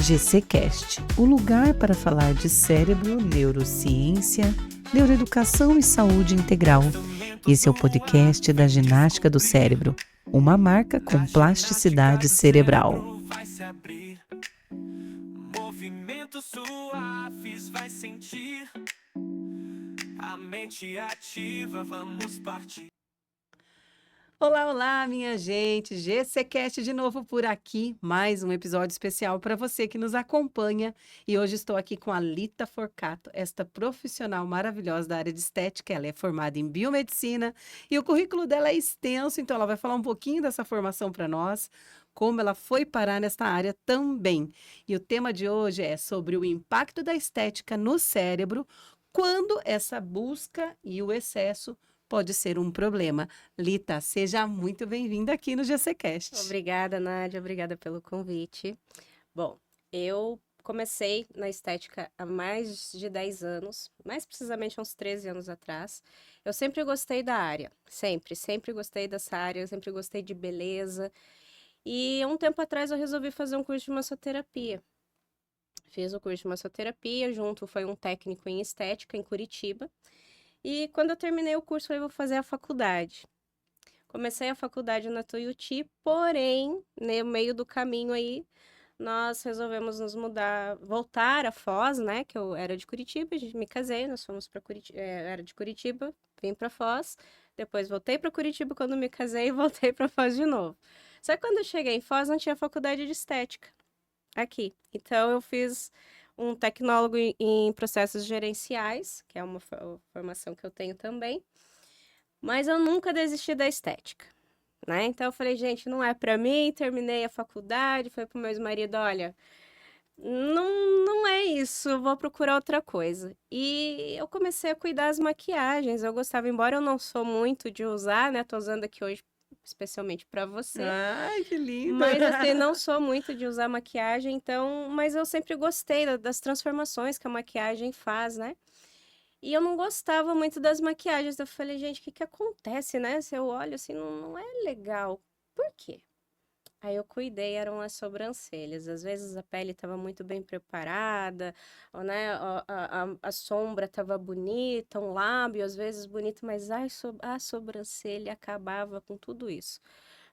GCcast, o lugar para falar de cérebro, neurociência, neuroeducação e saúde integral. Esse é o podcast da ginástica do cérebro, uma marca com plasticidade cerebral. Movimentos suaves vai sentir a mente ativa, vamos partir. Olá, olá, minha gente! GCcast de novo por aqui, mais um episódio especial para você que nos acompanha. E hoje estou aqui com a Lita Forcato, esta profissional maravilhosa da área de estética. Ela é formada em biomedicina e o currículo dela é extenso, então ela vai falar um pouquinho dessa formação para nós, como ela foi parar nesta área também. E o tema de hoje é sobre o impacto da estética no cérebro, quando essa busca e o excesso pode ser um problema. Lita, seja muito bem-vinda aqui no GCcast. Obrigada, Nádia. Obrigada pelo convite. Bom, eu comecei na estética há mais de 10 anos, mais precisamente uns 13 anos atrás. Eu sempre gostei da área, sempre gostei dessa área, eu sempre gostei de beleza. E um tempo atrás eu resolvi fazer um curso de massoterapia. Fiz o curso de massoterapia, junto foi um técnico em estética em Curitiba. E quando eu terminei o curso, eu vou fazer a faculdade. Comecei a faculdade na Tuiuti, porém, no meio do caminho aí, nós resolvemos nos mudar, voltar a Foz, né? Que eu era de Curitiba, a gente me casei, nós fomos para Curitiba, era de Curitiba, vim para Foz, depois voltei para Curitiba quando me casei e voltei para Foz de novo. Só que quando eu cheguei em Foz, não tinha faculdade de estética aqui. Então, eu fiz um tecnólogo em processos gerenciais, que é uma formação que eu tenho também, mas eu nunca desisti da estética, né? Então eu falei, gente, não é para mim, terminei a faculdade, falei pro meu ex-marido, olha, não é isso, vou procurar outra coisa. E eu comecei a cuidar das maquiagens, eu gostava, embora eu não sou muito de usar, né? Tô usando aqui hoje especialmente para você. Ai, que lindo! Mas assim, não sou muito de usar maquiagem, então, mas eu sempre gostei das transformações que a maquiagem faz, né? E eu não gostava muito das maquiagens. Eu falei, gente, o que que acontece, né? Se eu olho assim, não é legal. Por quê? Aí eu cuidei, eram as sobrancelhas. Às vezes a pele estava muito bem preparada, ou, né, a sombra estava bonita, um lábio às vezes bonito, mas a sobrancelha acabava com tudo isso.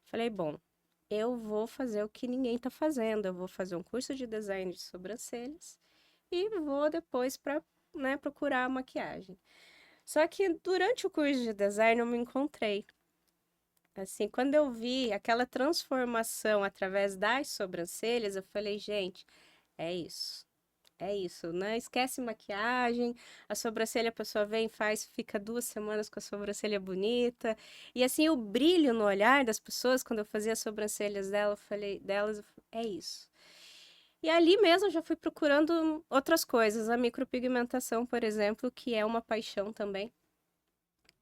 Falei, bom, eu vou fazer o que ninguém está fazendo. Eu vou fazer um curso de design de sobrancelhas e vou depois para, né, procurar a maquiagem. Só que durante o curso de design eu me encontrei. Assim, quando eu vi aquela transformação através das sobrancelhas, eu falei, gente, é isso. É isso, né? Esquece maquiagem, a sobrancelha a pessoa vem, faz, fica 2 semanas com a sobrancelha bonita. E assim, o brilho no olhar das pessoas, quando eu fazia as sobrancelhas delas, é isso. E ali mesmo eu já fui procurando outras coisas, a micropigmentação, por exemplo, que é uma paixão também.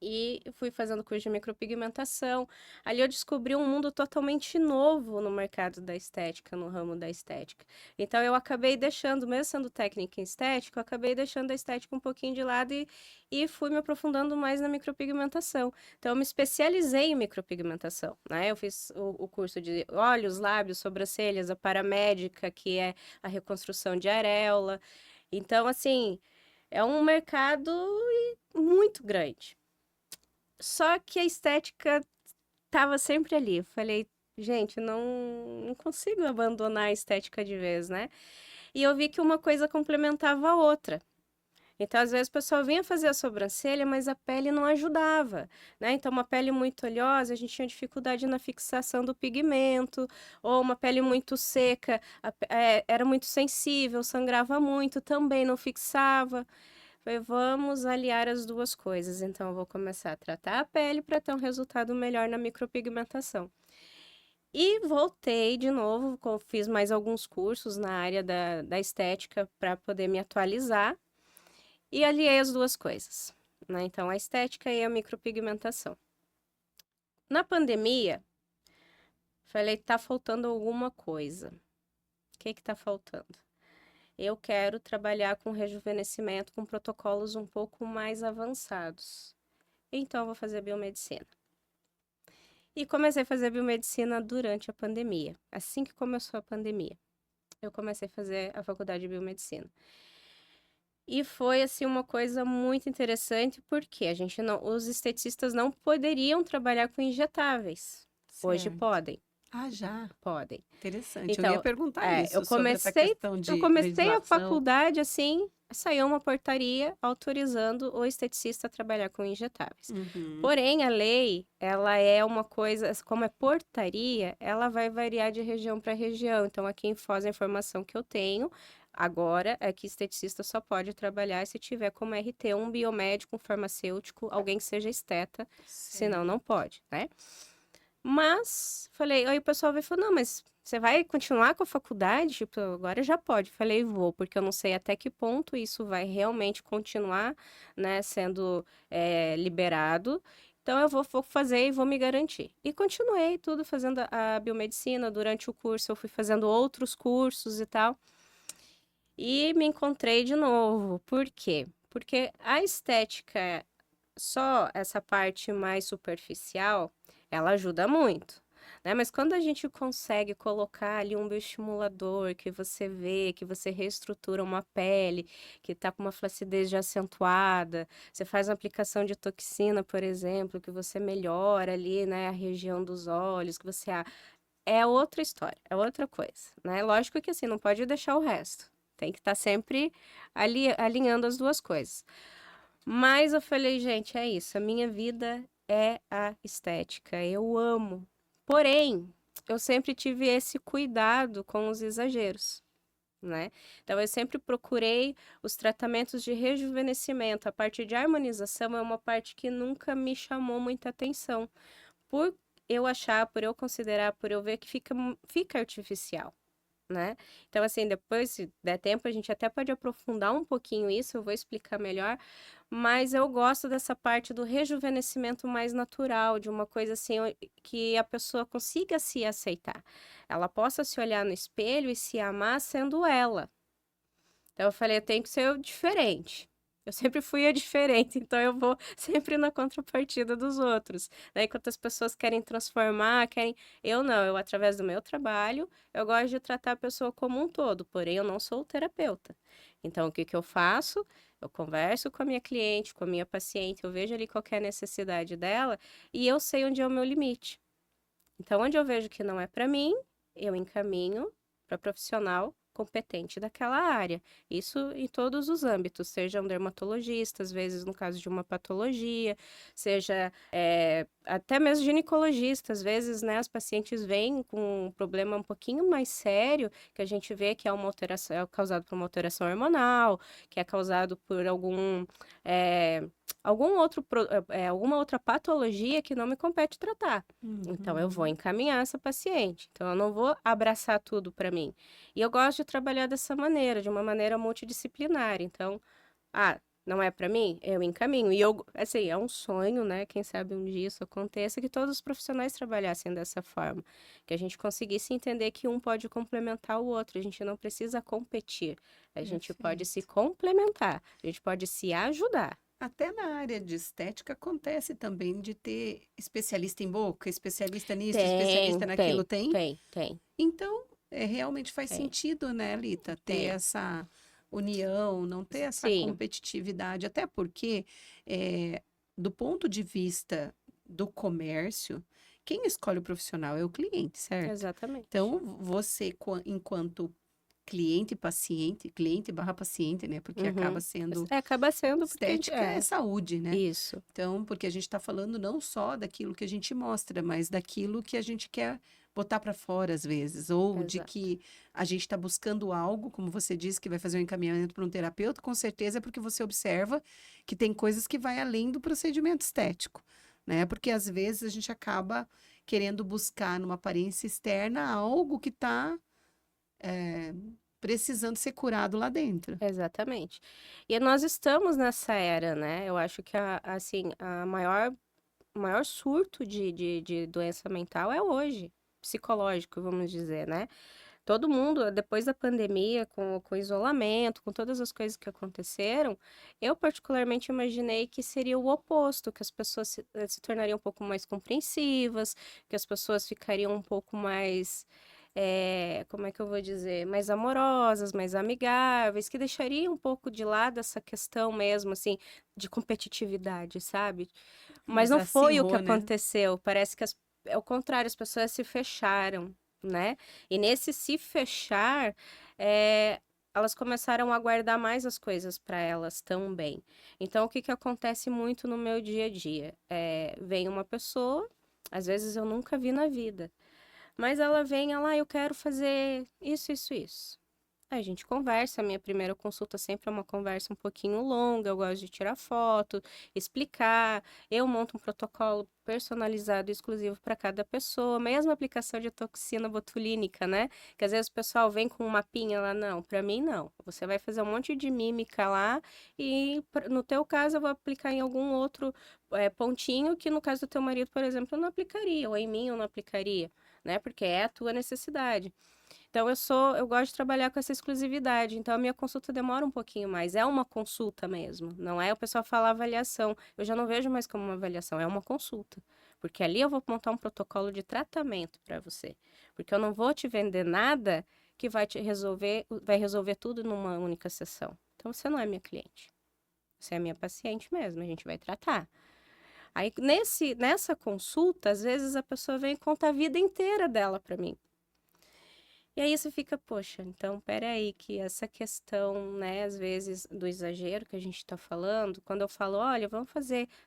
E fui fazendo curso de micropigmentação. Ali eu descobri um mundo totalmente novo no mercado da estética, no ramo da estética. Então eu acabei deixando, mesmo sendo técnica em estética, eu acabei deixando a estética um pouquinho de lado e fui me aprofundando mais na micropigmentação. Então eu me especializei em micropigmentação, né? Eu fiz o curso de olhos, lábios, sobrancelhas, a paramédica, que é a reconstrução de areola. Então, assim, é um mercado muito grande. Só que a estética tava sempre ali. Eu falei, gente, não consigo abandonar a estética de vez, né? E eu vi que uma coisa complementava a outra. Então, às vezes, o pessoal vinha fazer a sobrancelha, mas a pele não ajudava, né? Então, uma pele muito oleosa, a gente tinha dificuldade na fixação do pigmento, ou uma pele muito seca, era muito sensível, sangrava muito, também não fixava. Falei, vamos aliar as duas coisas. Então, eu vou começar a tratar a pele para ter um resultado melhor na micropigmentação. E voltei de novo, fiz mais alguns cursos na área da estética para poder me atualizar e aliei as duas coisas, né? Então, a estética e a micropigmentação. Na pandemia, falei, tá faltando alguma coisa. O que que tá faltando? Eu quero trabalhar com rejuvenescimento com protocolos um pouco mais avançados. Então, eu vou fazer biomedicina. E comecei a fazer biomedicina durante a pandemia, assim que começou a pandemia. eu comecei a fazer a faculdade de biomedicina. E foi, assim, uma coisa muito interessante, porque a gente não os esteticistas não poderiam trabalhar com injetáveis. Hoje Certo. podem, Ah, já. podem. Interessante. Eu ia Então, perguntar eu isso, sobre essa comecei questão eu de comecei a legislação. faculdade, assim, saiu uma portaria autorizando o esteticista a trabalhar com injetáveis. Uhum. Porém, a lei, ela é uma coisa, como é portaria, ela vai variar de região para região. Então, aqui em Foz, a informação que eu tenho agora é que esteticista só pode trabalhar se tiver como RT um biomédico, um farmacêutico, alguém que seja esteta, senão não Certo. pode, né? Mas, falei, aí o pessoal veio e falou, não, mas você vai continuar com a faculdade? Tipo, agora já pode. Falei, vou, porque eu não sei até que ponto isso vai realmente continuar, né, sendo liberado. Então, vou fazer e vou me garantir. E continuei tudo fazendo a biomedicina. Durante o curso, eu fui fazendo outros cursos e tal. E me encontrei de novo. Por quê? Porque a estética, só essa parte mais superficial, ela ajuda muito, né? Mas quando a gente consegue colocar ali um bioestimulador, que você vê, que você reestrutura uma pele, que tá com uma flacidez já acentuada, você faz uma aplicação de toxina, por exemplo, que você melhora ali, né, a região dos olhos, que você... É outra história, é outra coisa, né? Lógico que assim, não pode deixar o resto. Tem que estar sempre ali alinhando as duas coisas. Mas eu falei, gente, é isso. A minha vida é a estética. Eu amo. Porém, eu sempre tive esse cuidado com os exageros, né? Então, eu sempre procurei os tratamentos de rejuvenescimento. A parte de harmonização é uma parte que nunca me chamou muita atenção. Por eu achar, por eu considerar, por eu ver que fica artificial, né? Então, assim, depois, se der tempo, a gente até pode aprofundar um pouquinho isso, eu vou explicar melhor, mas eu gosto dessa parte do rejuvenescimento mais natural, de uma coisa assim, que a pessoa consiga se aceitar. Ela possa se olhar no espelho e se amar sendo ela. Então, eu falei, eu tenho que ser diferente. Eu sempre fui a diferente, então eu vou sempre na contrapartida dos outros, né? Enquanto as pessoas querem transformar, querem... Eu não, eu, através do meu trabalho, eu gosto de tratar a pessoa como um todo, porém eu não sou terapeuta. Então, o que que eu faço? Eu converso com a minha cliente, com a minha paciente, eu vejo ali qual que é a necessidade dela e eu sei onde é o meu limite. Então, onde eu vejo que não é para mim, eu encaminho para profissional competente daquela área. Isso em todos os âmbitos, seja um dermatologista, às vezes no caso de uma patologia, seja até mesmo ginecologista, às vezes, né, as pacientes vêm com um problema um pouquinho mais sério, que a gente vê que é uma alteração, é causado por uma alteração hormonal, que é causado por é, alguma outra patologia que não me compete tratar. Então, eu vou Uhum. encaminhar essa paciente. Então, eu não vou abraçar tudo para mim. E eu gosto de trabalhar dessa maneira, de uma maneira multidisciplinar. Então, não é para mim? Eu encaminho. E eu, assim, é um sonho, né? Quem sabe um dia isso aconteça, que todos os profissionais trabalhassem dessa forma. Que a gente conseguisse entender que um pode complementar o outro. A gente não precisa competir. A gente pode se Perfeito. complementar. A gente pode se ajudar. Até na área de estética acontece também de ter especialista em boca, especialista nisso, especialista Tem, naquilo, tem, tem? tem, tem, Então, realmente faz tem, sentido, né, Lita, ter tem. essa união, não ter essa Sim, competitividade, até porque, do ponto de vista do comércio, quem escolhe o profissional é o cliente, certo? exatamente. Então, você, enquanto cliente e paciente, cliente barra paciente, né, porque acaba Uhum. sendo Acaba sendo porque a gente. estética é saúde, né? Isso, Então, porque a gente está falando não só daquilo que a gente mostra, mas daquilo que a gente quer botar para fora às vezes, ou de exato. que a gente está buscando algo, como você disse, que vai fazer um encaminhamento para um terapeuta, com certeza é porque você observa que tem coisas que vai além do procedimento estético, né? Porque às vezes a gente acaba querendo buscar numa aparência externa algo que está precisando ser curado lá dentro. Exatamente. E nós estamos nessa era, né? Eu acho que assim, o maior surto de doença mental é hoje, psicológico, vamos dizer, né? Todo mundo, depois da pandemia, com o isolamento, com todas as coisas que aconteceram, eu particularmente imaginei que seria o oposto, que as pessoas se tornariam um pouco mais compreensivas, que as pessoas ficariam um pouco mais como é que eu vou dizer, mais amorosas, mais amigáveis, que deixaria um pouco de lado essa questão mesmo, assim, de competitividade, sabe? Mas Mas não foi o que acirrou, né? aconteceu. Parece que é o contrário, as pessoas se fecharam, né? E nesse se fechar, é, elas começaram a guardar mais as coisas para elas também. Então, o que que acontece muito no meu dia a dia? Vem uma pessoa, às vezes eu nunca vi na vida, mas ela vem, ela, eu quero fazer isso, isso, isso. Aí a gente conversa, a minha primeira consulta sempre é uma conversa um pouquinho longa, eu gosto de tirar foto, explicar, eu monto um protocolo personalizado exclusivo para cada pessoa, mesmo aplicação de toxina botulínica, né? Que às vezes o pessoal vem com um mapinha lá, não, para mim não. Você vai fazer um monte de mímica lá e no teu caso eu vou aplicar em algum outro pontinho que no caso do teu marido, por exemplo, eu não aplicaria, ou em mim eu não aplicaria, né? Porque é a tua necessidade. Então, eu gosto de trabalhar com essa exclusividade. Então, a minha consulta demora um pouquinho mais. É uma consulta mesmo. Não é o pessoal falar avaliação. Eu já não vejo mais como uma avaliação, é uma consulta. Porque ali eu vou montar um protocolo de tratamento para você. Porque eu não vou te vender nada que vai resolver tudo numa única sessão. Então, você não é minha cliente. Você é minha paciente mesmo, a gente vai tratar. Aí, nessa consulta, às vezes a pessoa vem e conta a vida inteira dela para mim. E aí você fica, poxa, então peraí, que essa questão, né, às vezes, do exagero que a gente tá falando, quando eu falo, olha,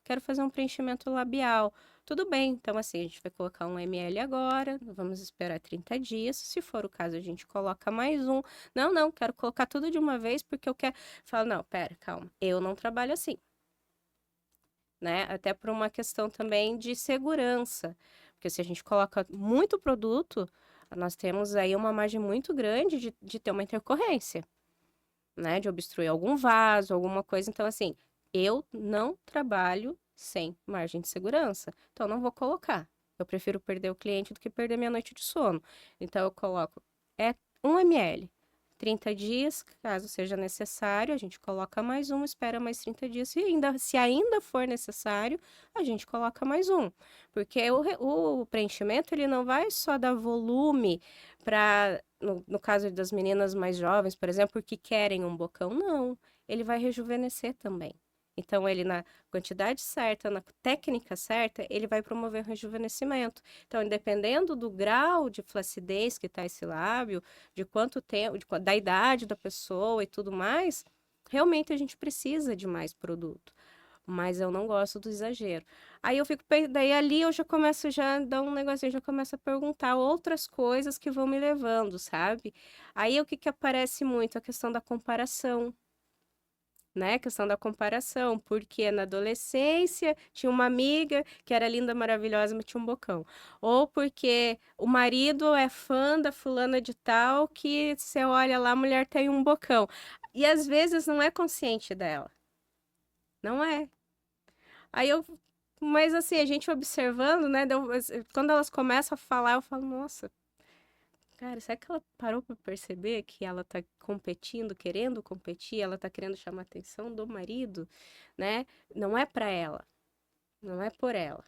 quero fazer um preenchimento labial. Tudo bem, então assim, a gente vai colocar 1 ml agora, vamos esperar 30 dias, se for o caso a gente coloca mais um. Não, quero colocar tudo de uma vez porque eu quero... Falo, não, pera, calma, eu não trabalho assim, né? Até por uma questão também de segurança, porque se a gente coloca muito produto, nós temos aí uma margem muito grande de ter uma intercorrência, né? De obstruir algum vaso, alguma coisa. Então, assim, eu não trabalho sem margem de segurança, então não vou colocar. Eu prefiro perder o cliente do que perder minha noite de sono. Então, eu coloco 1 ml. 30 dias, caso seja necessário, a gente coloca mais um, espera mais 30 dias. Se ainda for necessário, a gente coloca mais um. Porque o preenchimento, ele não vai só dar volume para, no caso das meninas mais jovens, por exemplo, que querem um bocão, não. Ele vai rejuvenescer também. Então, ele na quantidade certa, na técnica certa, ele vai promover o rejuvenescimento. Então, dependendo do grau de flacidez que está esse lábio, de quanto tempo, da idade da pessoa e tudo mais, realmente a gente precisa de mais produto. Mas eu não gosto do exagero. Aí eu fico, daí ali eu já começo já a dar um negocinho, já começo a perguntar outras coisas que vão me levando, sabe? Aí o que que aparece muito? A questão da comparação, né? A questão da comparação, porque na adolescência tinha uma amiga que era linda, maravilhosa, mas tinha um bocão. Ou porque o marido é fã da fulana de tal, que você olha lá, a mulher tem um bocão. E às vezes não é consciente dela. Não é. Aí eu. Mas assim, a gente observando, né? Quando elas começam a falar, eu falo, nossa, cara, será que ela parou para perceber que ela tá competindo, querendo competir, ela tá querendo chamar a atenção do marido, né? Não é para ela, não é por ela,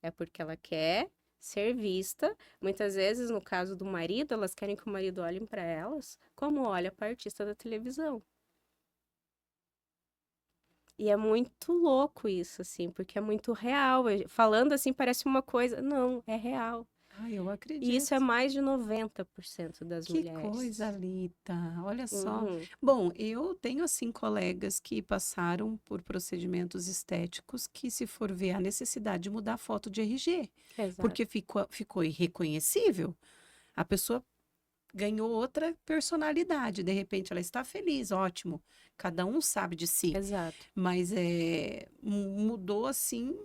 é porque ela quer ser vista. Muitas vezes, no caso do marido, elas querem que o marido olhe para elas como olha para artista da televisão. E é muito louco isso, assim, porque é muito real. Falando assim, parece uma coisa. Não, é real. Ah, eu E isso é acredito. mais de 90% das Que coisa, mulheres. Lita. Olha só. Uhum, Bom, eu tenho assim colegas que passaram por procedimentos estéticos que, se for ver, a necessidade de mudar a foto de RG, exato. porque ficou irreconhecível. A pessoa ganhou outra personalidade. De repente, ela está feliz, ótimo. Cada um sabe de si. Exato. Mas mudou assim,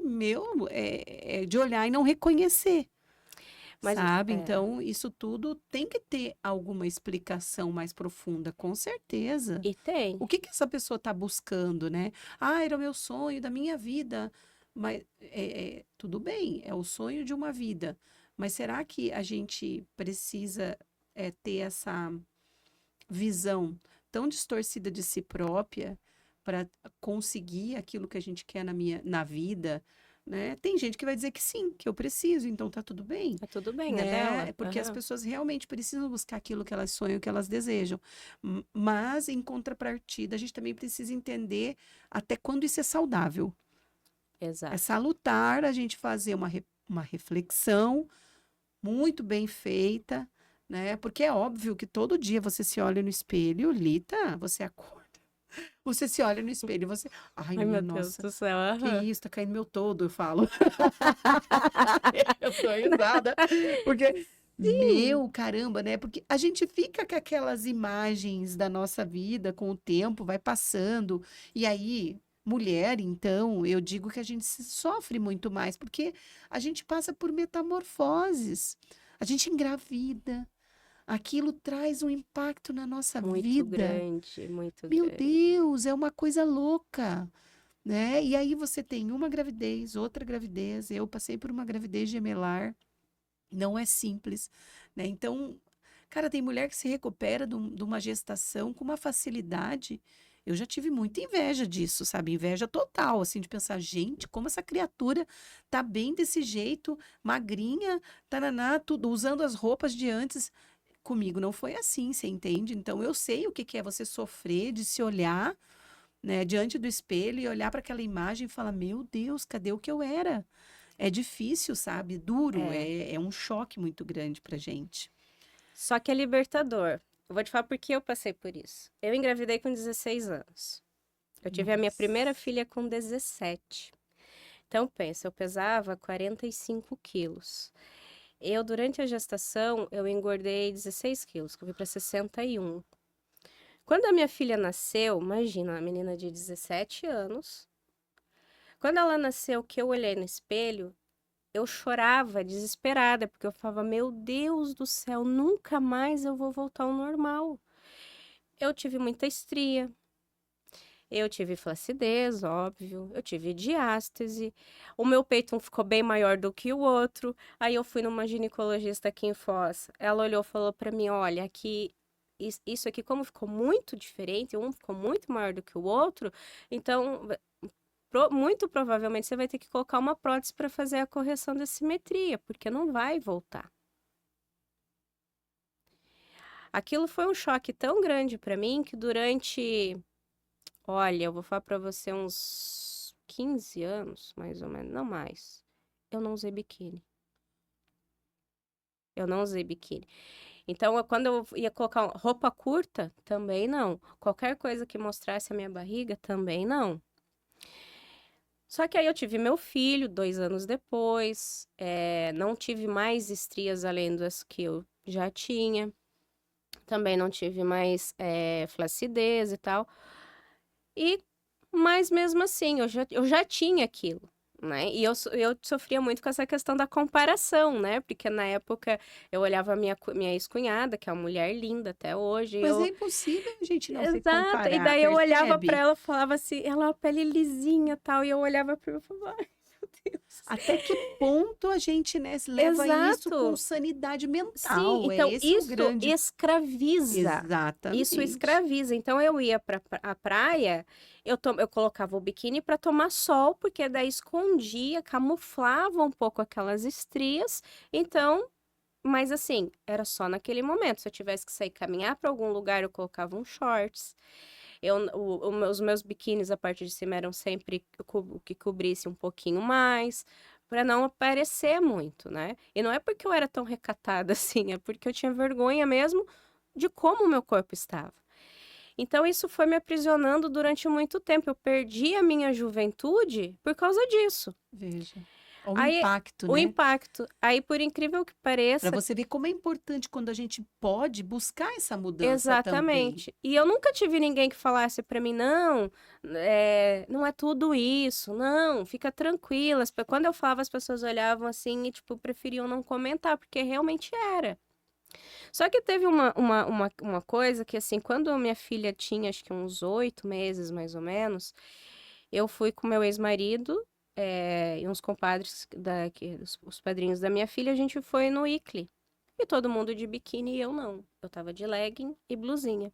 de olhar e não reconhecer. Mas Sabe? Então, isso tudo tem que ter alguma explicação mais profunda, com certeza. e tem. O que que essa pessoa está buscando, né? Ah, era o meu sonho da minha vida. Mas tudo bem, é o sonho de uma vida. Mas será que a gente precisa ter essa visão tão distorcida de si própria para conseguir aquilo que a gente quer na vida? né? Tem gente que vai dizer que sim, que eu preciso, então tá tudo bem, Tá tudo bem, é né? dela. Porque as Aham. pessoas realmente precisam buscar aquilo que elas sonham, que elas desejam. Mas, em contrapartida, a gente também precisa entender até quando isso é saudável. É Exato. salutar a gente fazer uma reflexão muito bem feita, né? Porque é óbvio que todo dia você se olha no espelho, Lita, você acorda, você se olha no espelho, e você, ai, Ai, minha meu Deus nossa, do céu. que Aham. isso, tá caindo meu todo, eu falo. Eu tô risada, porque, Sim. meu caramba, né? Porque a gente fica com aquelas imagens da nossa vida com o tempo, vai passando, e aí, mulher, então, eu digo que a gente sofre muito mais, porque a gente passa por metamorfoses, a gente engravida, aquilo traz um impacto na nossa Muito vida. grande, muito Meu grande. Deus, é uma coisa louca, né? E aí você tem uma gravidez, outra gravidez. Eu passei por uma gravidez gemelar, não é simples, né? Então, cara, tem mulher que se recupera de uma gestação com uma facilidade. Eu já tive muita inveja disso, sabe? Inveja total, assim, de pensar, gente, como essa criatura tá bem desse jeito, magrinha, taraná, tudo, usando as roupas de antes. Comigo não foi assim, você entende? Então, eu sei o que que é você sofrer, de se olhar, né, diante do espelho e olhar para aquela imagem e falar: Meu Deus, cadê o que eu era? É difícil, sabe? Duro, É. é um choque muito grande pra gente. Só que é libertador. Eu vou te falar por que eu passei por isso. Eu engravidei com 16 anos. Eu tive a minha primeira Nossa. filha com 17. Então, pensa, eu pesava 45 quilos. Durante a gestação, eu engordei 16 quilos, que eu fui para 61. Quando a minha filha nasceu, imagina, uma menina de 17 anos. Quando ela nasceu, que eu olhei no espelho, eu chorava desesperada, porque eu falava, meu Deus do céu, nunca mais eu vou voltar ao normal. Eu tive muita estria, eu tive flacidez, óbvio, eu tive diástase, o meu peito ficou bem maior do que o outro. Aí eu fui numa ginecologista aqui em Foz, ela olhou e falou pra mim, olha, aqui, isso aqui como ficou muito diferente, um ficou muito maior do que o outro, então muito provavelmente você vai ter que colocar uma prótese para fazer a correção da simetria, porque não vai voltar. Aquilo foi um choque tão grande para mim que durante, olha, eu vou falar para você uns 15 anos, mais ou menos, não mais. Eu não usei biquíni. Eu não usei biquíni. Então, quando eu ia colocar roupa curta, também não. Qualquer coisa que mostrasse a minha barriga, também não. Só que aí eu tive meu filho 2 anos depois, não tive mais estrias além das que eu já tinha, também não tive mais flacidez e tal. Mas mesmo assim, eu já tinha aquilo, né? E eu sofria muito com essa questão da comparação, né? Porque na época eu olhava a minha ex-cunhada, que é uma mulher linda até hoje, Mas é impossível a gente não se Exato, e comparar, daí eu olhava pra percebe? ela e falava assim, ela é uma pele lisinha e tal, e eu olhava pra ela e falava, ai, meu Deus. Até que ponto a gente, né, leva isso com Exato. sanidade Sim, mental? É então esse o isso grande. escraviza. Isso Exatamente. escraviza. Então eu ia para a praia, eu colocava o biquíni para tomar sol, porque daí escondia, camuflava um pouco aquelas estrias. Então, mas assim, era só naquele momento. Se eu tivesse que sair caminhar para algum lugar, eu colocava um shorts. Os meus biquínis, a parte de cima, eram sempre o que cobrisse um pouquinho mais, para não aparecer muito, né? E não é porque eu era tão recatada assim, é porque eu tinha vergonha mesmo de como o meu corpo estava. Então, isso foi me aprisionando durante muito tempo. Eu perdi a minha juventude por causa disso. Veja. Olha o Aí, impacto, o né? impacto. Aí, por incrível que Para pareça, você ver como é importante quando a gente pode buscar essa mudança também. exatamente. E eu nunca tive ninguém que falasse pra mim, não, não é tudo isso, não, fica tranquila. Quando eu falava, as pessoas olhavam assim e, tipo, preferiam não comentar, porque realmente era. Só que teve uma coisa que, assim, quando a minha filha tinha, acho que uns 8 meses, mais ou menos, eu fui com meu ex-marido, e uns compadres, os padrinhos da minha filha, a gente foi no Icli. E todo mundo de biquíni e eu não. Eu tava de legging e blusinha.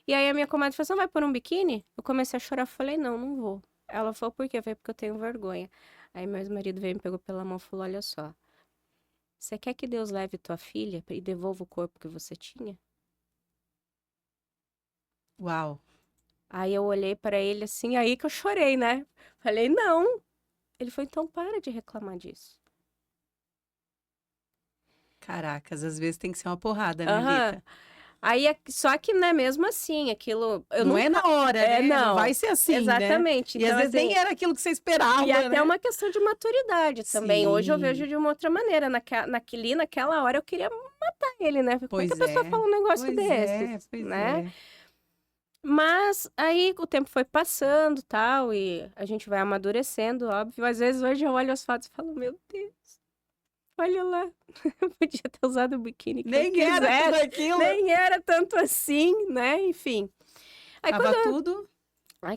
E aí a minha comadre falou assim, "Não vai pôr um biquíni?" Eu comecei a chorar, falei, não, não vou. Ela falou, por quê? Eu falei, porque eu tenho vergonha. Aí meu ex-marido veio e me pegou pela mão e falou: olha só, você quer que Deus leve tua filha e devolva o corpo que você tinha? Uau. Aí eu olhei pra ele assim, aí que eu chorei, né? Falei, não. Ele falou, então para de reclamar disso. Caracas, às vezes tem que ser uma porrada, né, Aham. Lita? Aí, só que, né, mesmo assim, aquilo, eu Não é nunca... na hora, né? Não vai Não, ser assim, né? exatamente. E às Então, vezes nem assim, era aquilo que você e esperava, até né? uma questão de maturidade também. Hoje eu vejo Sim, de uma outra maneira. Naquela hora eu queria matar ele, né? Como é que a pois pessoa é. fala um negócio Pois desses, é, pois né? é. Mas aí o tempo foi passando, tal, e a gente vai amadurecendo, óbvio. Às vezes hoje eu olho as fotos e falo, meu Deus, olha lá, eu podia ter usado o biquíni que eu Nem era tudo quisesse, aquilo. nem era tanto assim, né? Enfim. Aí Tava quando tudo.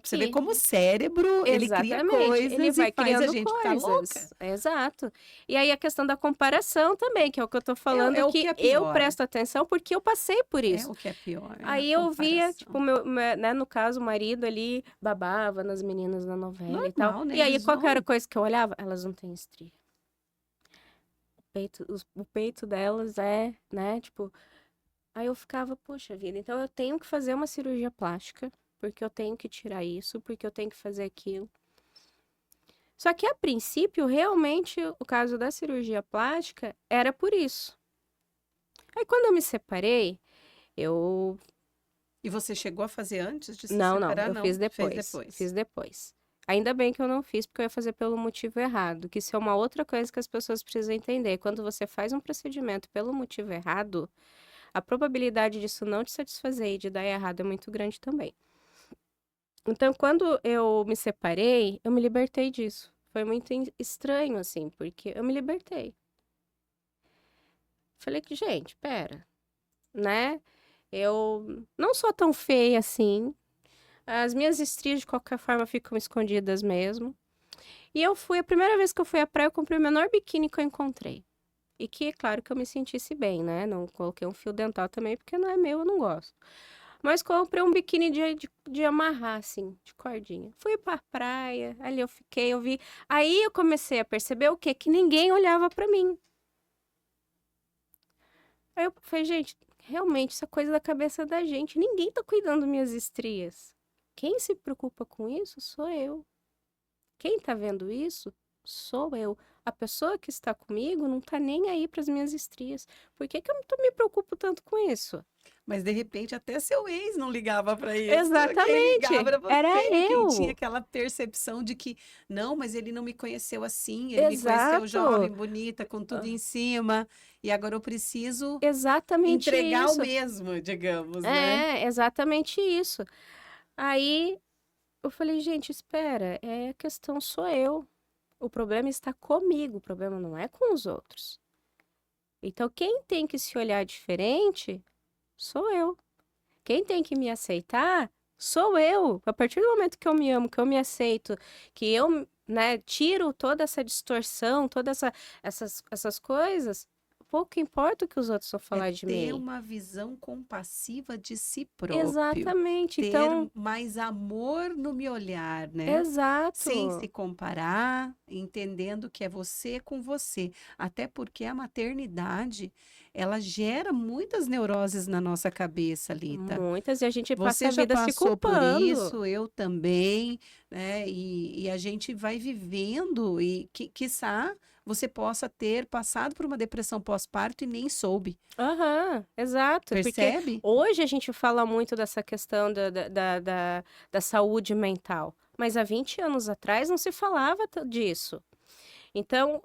Você vê aqui, como o cérebro, ele cria exatamente, ele coisas e vai faz a criando gente ficar louca. coisas, exato. E aí a questão da comparação também, que é o que eu tô falando, É o que que é eu pior. presto atenção porque eu passei por É isso. o que é pior, é a Aí eu via, tipo, comparação. né, no caso, o marido ali babava nas meninas da novela e tal. Normal, né? E aí, Eles qual que era a vão. coisa que eu olhava? Elas não têm estria. O peito delas é, né, tipo... Aí eu ficava, poxa vida, então eu tenho que fazer uma cirurgia plástica, porque eu tenho que tirar isso, porque eu tenho que fazer aquilo. Só que, a princípio, realmente, o caso da cirurgia plástica era por isso. Aí, quando eu me separei, eu E você chegou a fazer antes de se Não, não, separar? eu fiz Não, fez depois. depois. Fiz depois. Ainda bem que eu não fiz, porque eu ia fazer pelo motivo errado. Que isso é uma outra coisa que as pessoas precisam entender. Quando você faz um procedimento pelo motivo errado, a probabilidade disso não te satisfazer e de dar errado é muito grande também. Então, quando eu me separei, eu me libertei disso. Foi muito estranho, assim, porque eu me libertei. Falei que, gente, pera, né? Eu não sou tão feia assim. As minhas estrias, de qualquer forma, ficam escondidas mesmo. E eu fui, a primeira vez que eu fui à praia, eu comprei o menor biquíni que eu encontrei. E que, claro, que eu me sentisse bem, né? Não coloquei um fio dental também, porque não é meu, eu não gosto. Mas comprei um biquíni de amarrar, assim, de cordinha. Fui pra praia, ali eu fiquei, eu vi. Aí eu comecei a perceber o quê? Que ninguém olhava pra mim. Aí eu falei, gente, realmente, isso é coisa da cabeça da gente. Ninguém tá cuidando das minhas estrias. Quem se preocupa com isso sou eu. Quem tá vendo isso sou eu. A pessoa que está comigo não tá nem aí para as minhas estrias. Por que que eu me preocupo tanto com isso? Mas de repente até seu ex não ligava para isso. Quem ligava Exatamente. era Era você. Quem tinha eu. aquela percepção de que, não, mas ele não me conheceu assim, ele me conheceu Exato. jovem, bonita, com tudo em cima, e agora eu preciso Exatamente entregar o isso. mesmo, digamos, né? É, exatamente isso. Aí eu falei, gente, espera, a questão sou eu. O problema está comigo, o problema não é com os outros. Então, quem tem que se olhar diferente sou eu. Quem tem que me aceitar sou eu. A partir do momento que eu me amo, que eu me aceito, que eu, né, tiro toda essa distorção, essas coisas, pouco importa o que os outros vão É falar de ter mim. uma visão compassiva de si próprio. Exatamente. Ter Então, mais amor no me olhar, né? Sem se exato. comparar, entendendo que é você com você. Até porque a maternidade, ela gera muitas neuroses na nossa cabeça, Lita. Muitas, e a gente passa Você a já vida se passou por culpando. isso, eu também, né? E a gente vai vivendo e, quiçá, você possa ter passado por uma depressão pós-parto e nem soube. Aham, exato. Porque Percebe? hoje a gente fala muito dessa questão da saúde mental. Mas há 20 anos atrás não se falava disso. Então,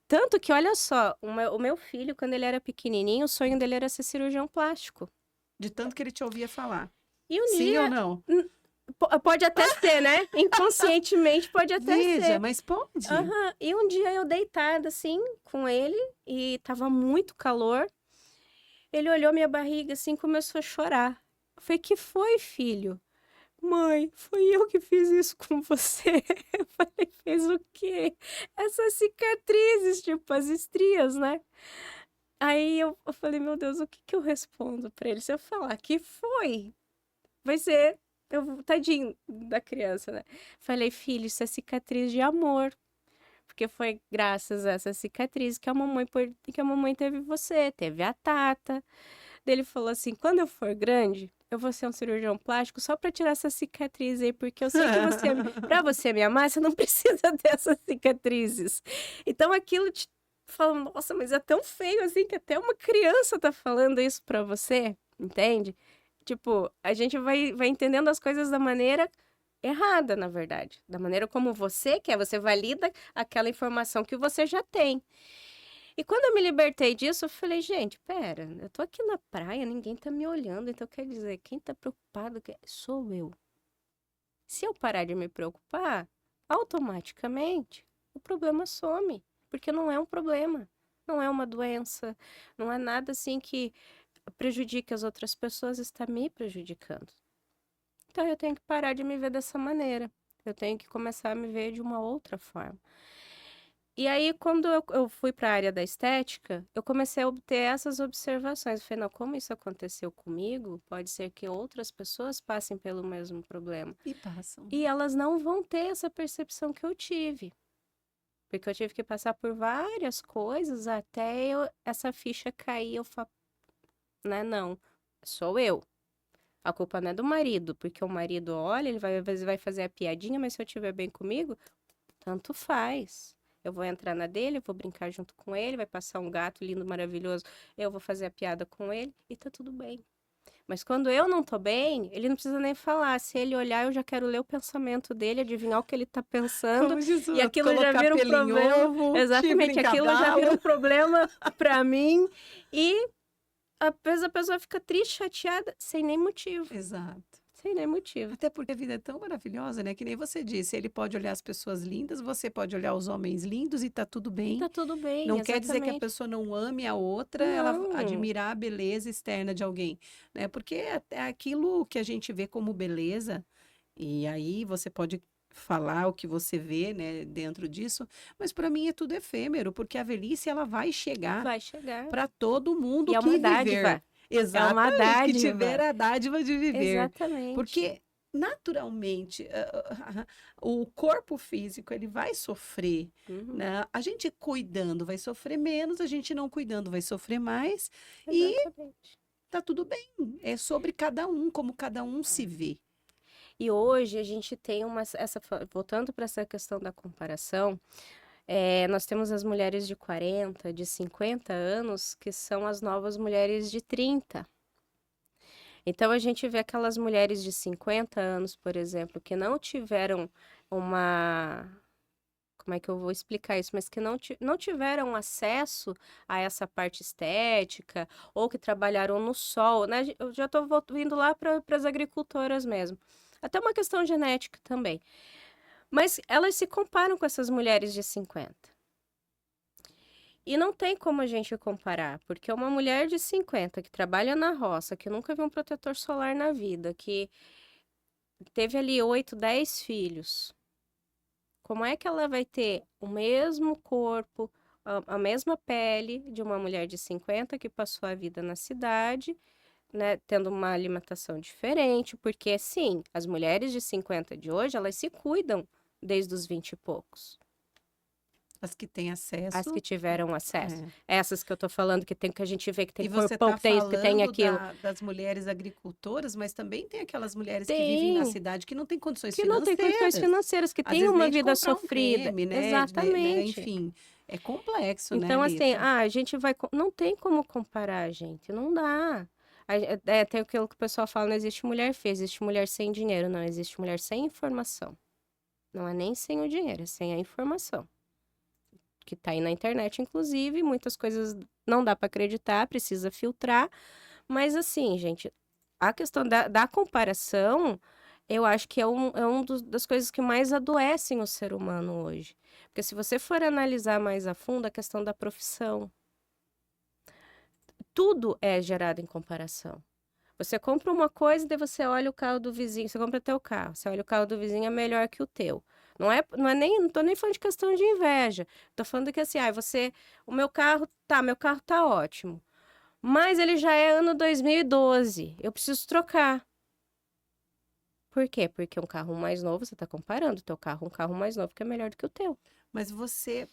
tanto que, olha só, o meu filho, quando ele era pequenininho, o sonho dele era ser cirurgião plástico. De tanto que ele te ouvia falar. E um Sim ou dia, não? pode até ser, né? Inconscientemente pode até Veja, ser. mas pode. Aham. E um dia eu deitada assim com ele e tava muito calor. Ele olhou minha barriga assim e começou a chorar. Eu falei, que foi, filho? Mãe, foi eu que fiz isso com você. Eu falei, fez o quê? Essas cicatrizes, tipo, as estrias, né? Aí eu falei, meu Deus, o que que eu respondo pra ele? Se eu falar que foi, vai ser, tadinho da criança, né? Falei, filho, isso é cicatriz de amor. porque foi graças a essa cicatriz que que a mamãe teve você, teve a Tata. Daí ele falou assim: quando eu for grande, eu vou ser um cirurgião plástico só pra tirar essa cicatriz aí, porque eu sei que pra você me amar, você não precisa dessas cicatrizes. Então aquilo te fala, nossa, mas é tão feio assim que até uma criança tá falando isso pra você, entende? Tipo, a gente vai entendendo as coisas da maneira errada, na verdade. Da maneira como você quer, você valida aquela informação que você já tem. E quando eu me libertei disso, eu falei, gente, pera, eu tô aqui na praia, ninguém tá me olhando, então quer dizer, quem tá preocupado sou eu. Se eu parar de me preocupar, automaticamente o problema some, porque não é um problema, não é uma doença, não é nada assim que prejudique as outras pessoas, está me prejudicando. Então eu tenho que parar de me ver dessa maneira, eu tenho que começar a me ver de uma outra forma. E aí, quando eu fui para a área da estética, eu comecei a obter essas observações. Eu falei, não, como isso aconteceu comigo, pode ser que outras pessoas passem pelo mesmo problema. E passam. E elas não vão ter essa percepção que eu tive. Porque eu tive que passar por várias coisas até essa ficha cair. Eu falo, né, não, sou eu. A culpa não é do marido, porque o marido olha, ele às vezes vai fazer a piadinha, mas se eu estiver bem comigo, tanto faz. Eu vou entrar na dele, eu vou brincar junto com ele, vai passar um gato lindo, maravilhoso, eu vou fazer a piada com ele e tá tudo bem. Mas quando eu não tô bem, ele não precisa nem falar. Se ele olhar, eu já quero ler o pensamento dele, adivinhar o que ele tá pensando. E aquilo já vira um problema. Exatamente, aquilo já vira um problema pra mim. E às vezes a pessoa fica triste, chateada, sem nem motivo. Exato. Sem nem motivo. Até porque a vida é tão maravilhosa, né? Que nem você disse, ele pode olhar as pessoas lindas, você pode olhar os homens lindos e tá tudo bem. Tá tudo bem, Não exatamente. quer dizer que a pessoa não ame a outra, ela admirar a beleza externa de alguém, né? Porque é aquilo que a gente vê como beleza, e aí você pode falar o que você vê, né, dentro disso, mas para mim é tudo efêmero, porque a velhice ela vai chegar para todo mundo e que é uma dádiva. Exatamente, é uma dádiva. Que tiver a dádiva de viver. Exatamente. Porque naturalmente o corpo físico ele vai sofrer, né? A gente cuidando vai sofrer menos, a gente não cuidando vai sofrer mais. Exatamente. E tá tudo bem. É sobre cada um, como cada um se vê. E hoje a gente tem voltando para essa questão da comparação, nós temos as mulheres de 40, de 50 anos, que são as novas mulheres de 30. Então, a gente vê aquelas mulheres de 50 anos, por exemplo, que não tiveram uma... Como é que eu vou explicar isso? Mas que não tiveram acesso a essa parte estética, ou que trabalharam no sol, né? Eu já estou indo lá para as agricultoras mesmo. Até uma questão genética também. Mas elas se comparam com essas mulheres de 50. E não tem como a gente comparar, porque uma mulher de 50 que trabalha na roça, que nunca viu um protetor solar na vida, que teve ali 8, 10 filhos, como é que ela vai ter o mesmo corpo, a mesma pele de uma mulher de 50 que passou a vida na cidade, né, tendo uma alimentação diferente? Porque, sim, as mulheres de 50 de hoje, elas se cuidam desde os 20 e poucos. As que têm acesso. As que tiveram acesso. Essas que eu tô falando, que a gente vê que tem corpão, que tem isso, que tem aquilo. Das mulheres agricultoras, mas também tem aquelas mulheres que vivem na cidade que não têm condições financeiras. Que não têm condições financeiras, que têm uma vida sofrida. Um creme, né? Exatamente. Enfim, é complexo, então, né, assim, a gente vai... Não tem como comparar, gente. Não dá. Tem aquilo que o pessoal fala, não existe mulher feia, existe mulher sem dinheiro. Não, existe mulher sem informação. Não é nem sem o dinheiro, é sem a informação. Que tá aí na internet, inclusive, muitas coisas não dá para acreditar, precisa filtrar. Mas, assim, gente, a questão da comparação, eu acho que é das coisas que mais adoecem o ser humano hoje. Porque se você for analisar mais a fundo, a questão da profissão, tudo é gerado em comparação. Você compra uma coisa e daí você olha o carro do vizinho, você compra teu carro, você olha o carro do vizinho, é melhor que o teu. Não tô nem falando de questão de inveja. Tô falando que assim, meu carro tá ótimo. Mas ele já é ano 2012, eu preciso trocar. Por quê? Porque um carro mais novo, você tá comparando o teu carro, um carro mais novo que é melhor do que o teu. Mas você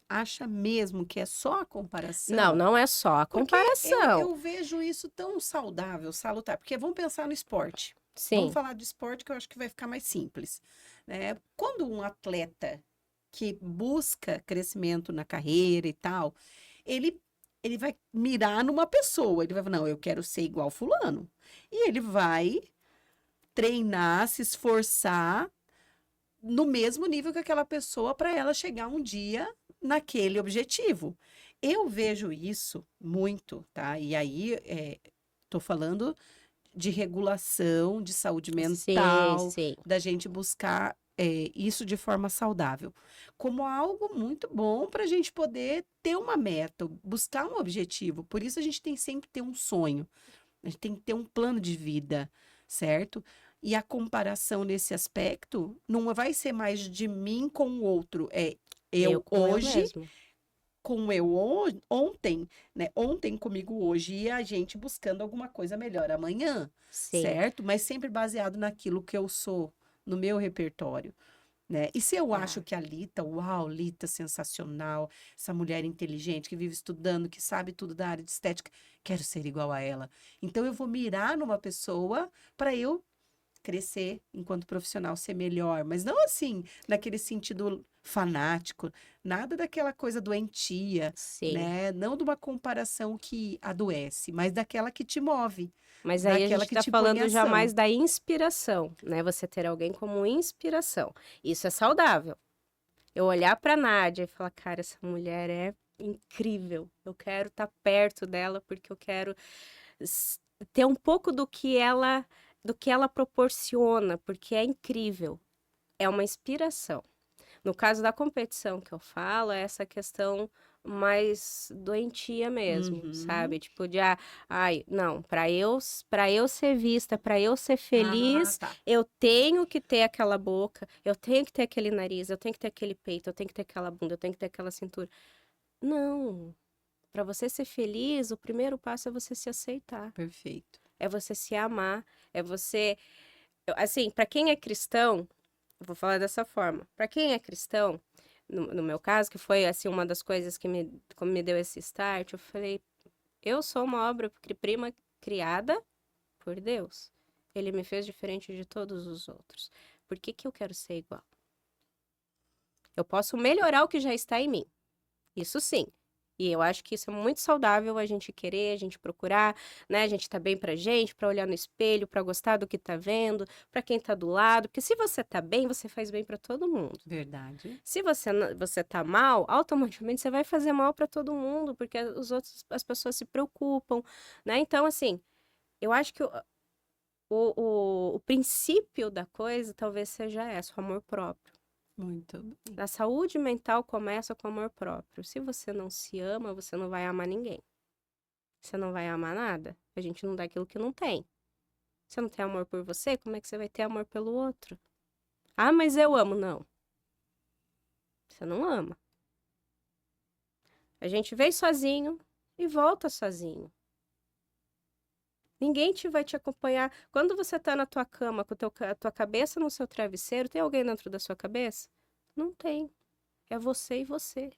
acha mesmo que é só a Não, comparação? não é só a Porque comparação. eu vejo isso tão saudável, salutar. Porque vamos pensar no esporte. Vamos Sim, falar de esporte que eu acho que vai ficar mais simples, né? Quando um atleta que busca crescimento na carreira e tal, ele, ele vai mirar numa pessoa. Ele vai falar, não, eu quero ser igual fulano. E ele vai treinar, se esforçar no mesmo nível que aquela pessoa para ela chegar um dia naquele objetivo. Eu vejo isso muito, tá? E aí, tô falando de regulação, de saúde sim, mental, sim. da gente buscar isso de forma saudável, como algo muito bom para a gente poder ter uma meta, buscar um objetivo. Por isso a gente tem sempre ter um sonho, a gente tem que ter um plano de vida, certo? E a comparação nesse aspecto não vai ser mais de mim com o outro, é Eu eu com eu hoje mesmo. com eu ontem, né? Ontem comigo hoje e a gente buscando alguma coisa melhor amanhã, Sim. certo? Mas sempre baseado naquilo que eu sou, no meu repertório, né? E se eu acho Ah, que a Lita, uau, Lita sensacional, essa mulher inteligente que vive estudando, que sabe tudo da área de estética, quero ser igual a ela. Então eu vou mirar numa pessoa para eu crescer enquanto profissional, ser melhor, mas não assim, naquele sentido fanático, nada daquela coisa doentia, sim. né? Não de uma comparação que adoece, mas daquela que te move, Mas aí a daquela gente que está te põe em falando já ação. mais da inspiração, né? Você ter alguém como inspiração. Isso é saudável. Eu olhar para Nádia e falar, cara, essa mulher é incrível. Eu quero estar perto dela porque eu quero s- ter um pouco do que ela proporciona, porque é incrível. É uma inspiração. No caso da competição que eu falo, é essa questão mais doentia mesmo, Uhum. sabe? Tipo de, ai, não, para eu ser vista, para eu ser Ah, feliz, tá. eu tenho que ter aquela boca, eu tenho que ter aquele nariz, eu tenho que ter aquele peito, eu tenho que ter aquela bunda, eu tenho que ter aquela cintura. Não, para você ser feliz, o primeiro passo é você se aceitar, Perfeito. é você se amar, é você, assim, para quem é cristão, vou falar dessa forma. Para quem é cristão, no meu caso, que foi assim uma das coisas que como me deu esse start, eu falei, eu sou uma obra-prima criada por Deus. Ele me fez diferente de todos os outros. Por que que eu quero ser igual? Eu posso melhorar o que já está em mim. Isso sim. E eu acho que isso é muito saudável a gente querer, a gente procurar, né? A gente tá bem pra gente, pra olhar no espelho, pra gostar do que tá vendo, pra quem tá do lado, porque se você tá bem, você faz bem pra todo mundo. Verdade. Se você tá mal, automaticamente você vai fazer mal pra todo mundo, porque as pessoas se preocupam, né? Então, assim, eu acho que o princípio da coisa talvez seja esse, o amor próprio. Muito bem. A saúde mental começa com amor próprio. Se você não se ama, você não vai amar ninguém. Você não vai amar nada. A gente não dá aquilo que não tem. Você não tem amor por você, como é que você vai ter amor pelo outro? Ah, mas eu amo. Não. Você não ama. A gente vem sozinho e volta sozinho. Ninguém vai te acompanhar. Quando você tá na tua cama com a tua cabeça no seu travesseiro, tem alguém dentro da sua cabeça? Não tem. É você e você.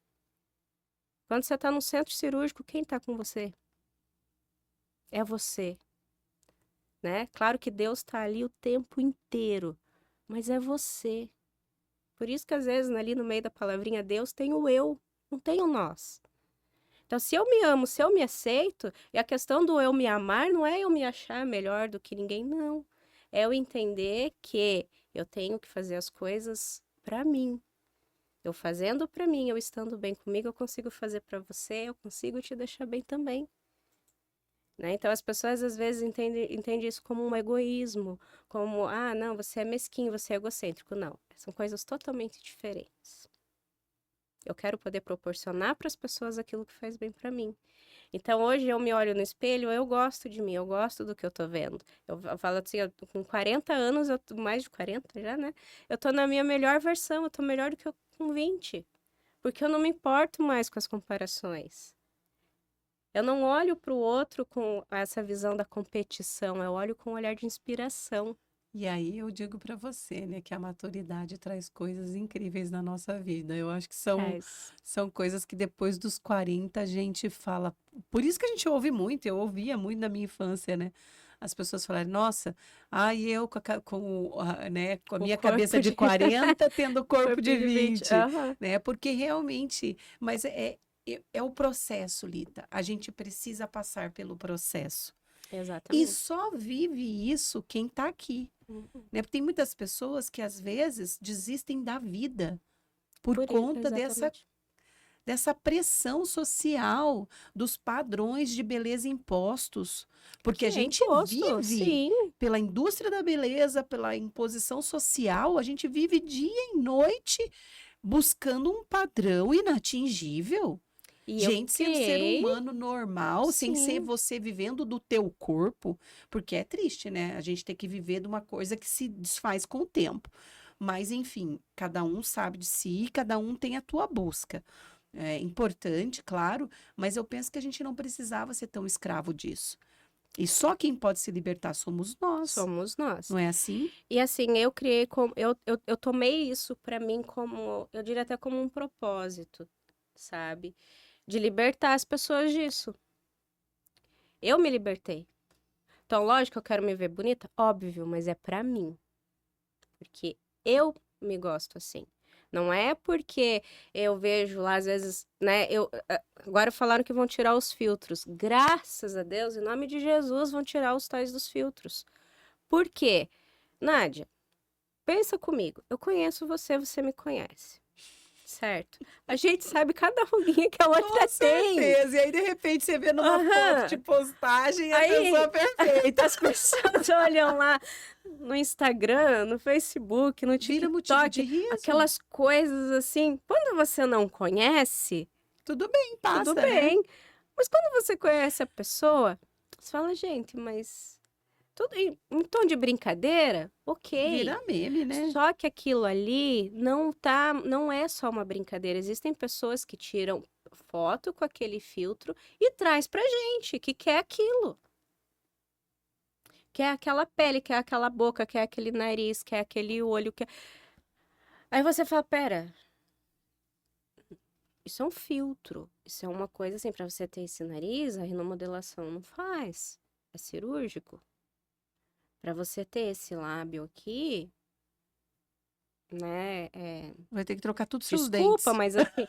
Quando você tá no centro cirúrgico, quem tá com você? É você, né? Claro que Deus está ali o tempo inteiro, mas é você. Por isso que às vezes ali no meio da palavrinha Deus tem o eu, não tem o nós. Então, se eu me amo, se eu me aceito, e a questão do eu me amar não é eu me achar melhor do que ninguém, não. É eu entender que eu tenho que fazer as coisas para mim. Eu fazendo para mim, eu estando bem comigo, eu consigo fazer para você, eu consigo te deixar bem também. Né? Então, as pessoas às vezes entendem isso como um egoísmo, como, ah, não, você é mesquinho, você é egocêntrico. Não, são coisas totalmente diferentes. Eu quero poder proporcionar para as pessoas aquilo que faz bem para mim. Então, hoje eu me olho no espelho, eu gosto de mim, eu gosto do que eu tô vendo. Eu falo assim, eu tô com 40 anos, mais de 40 já, né? Eu tô na minha melhor versão, eu tô melhor do que eu com 20. Porque eu não me importo mais com as comparações. Eu não olho para o outro com essa visão da competição, eu olho com um olhar de inspiração. E aí eu digo para você, né, que a maturidade traz coisas incríveis na nossa vida. Eu acho que Traz. são coisas que depois dos 40 a gente fala. Por isso que a gente ouve muito, eu ouvia muito na minha infância, né? As pessoas falarem, nossa, ai, eu né, com a O minha corpo cabeça de de 40 tendo o corpo corpo de de 20. 20, Aham, né? Porque realmente, mas é o processo, Lita. A gente precisa passar pelo processo. E exatamente. só vive isso quem está aqui, Uhum. né? Porque tem muitas pessoas que às vezes desistem da vida por conta Exatamente. dessa pressão social, dos padrões de beleza impostos. Porque Que a é gente imposto, vive sim. pela indústria da beleza, pela imposição social, a gente vive dia e noite buscando um padrão inatingível. E eu Gente, sendo ser criei, humano normal, sem ser sim. você vivendo do teu corpo, porque é triste, né? A gente tem que viver de uma coisa que se desfaz com o tempo. Mas, enfim, cada um sabe de si, cada um tem a tua busca. É importante, claro, mas eu penso que a gente não precisava ser tão escravo disso. E só quem pode se libertar somos nós, Somos nós. não é assim? E assim, eu criei como. Eu tomei isso pra mim como. Eu diria até como um propósito, sabe? De libertar as pessoas disso. Eu me libertei. Então, lógico, eu quero me ver bonita? Óbvio, mas é pra mim. Porque eu me gosto assim. Não é porque eu vejo lá, às vezes, né? Agora falaram que vão tirar os filtros. Graças a Deus, em nome de Jesus, vão tirar os tais dos filtros. Por quê? Nádia, pensa comigo. Eu conheço você, você me conhece. Certo? A gente sabe cada ruguinha que a outra Com tem. certeza. E aí, de repente, você vê numa foto de Aham. postagem a Aí pessoa perfeita. as pessoas olham lá no Instagram, no Facebook, no Vira motivo de TikTok, riso. aquelas coisas assim. Quando você não conhece, Tudo bem, tudo passa, né? bem. Mas quando você conhece a pessoa, você fala, gente, mas tudo em tom de brincadeira, ok. Vira meme, né? Só que aquilo ali não é só uma brincadeira. Existem pessoas que tiram foto com aquele filtro e traz pra gente que quer aquilo. Quer aquela pele, quer aquela boca, quer aquele nariz, quer aquele olho, quer... Aí você fala, pera, isso é um filtro. Isso é uma coisa assim, pra você ter esse nariz, a renomodelação não faz. É cirúrgico. Pra você ter esse lábio aqui, né? Vai ter que trocar todos os seus Desculpa, dentes. mas assim,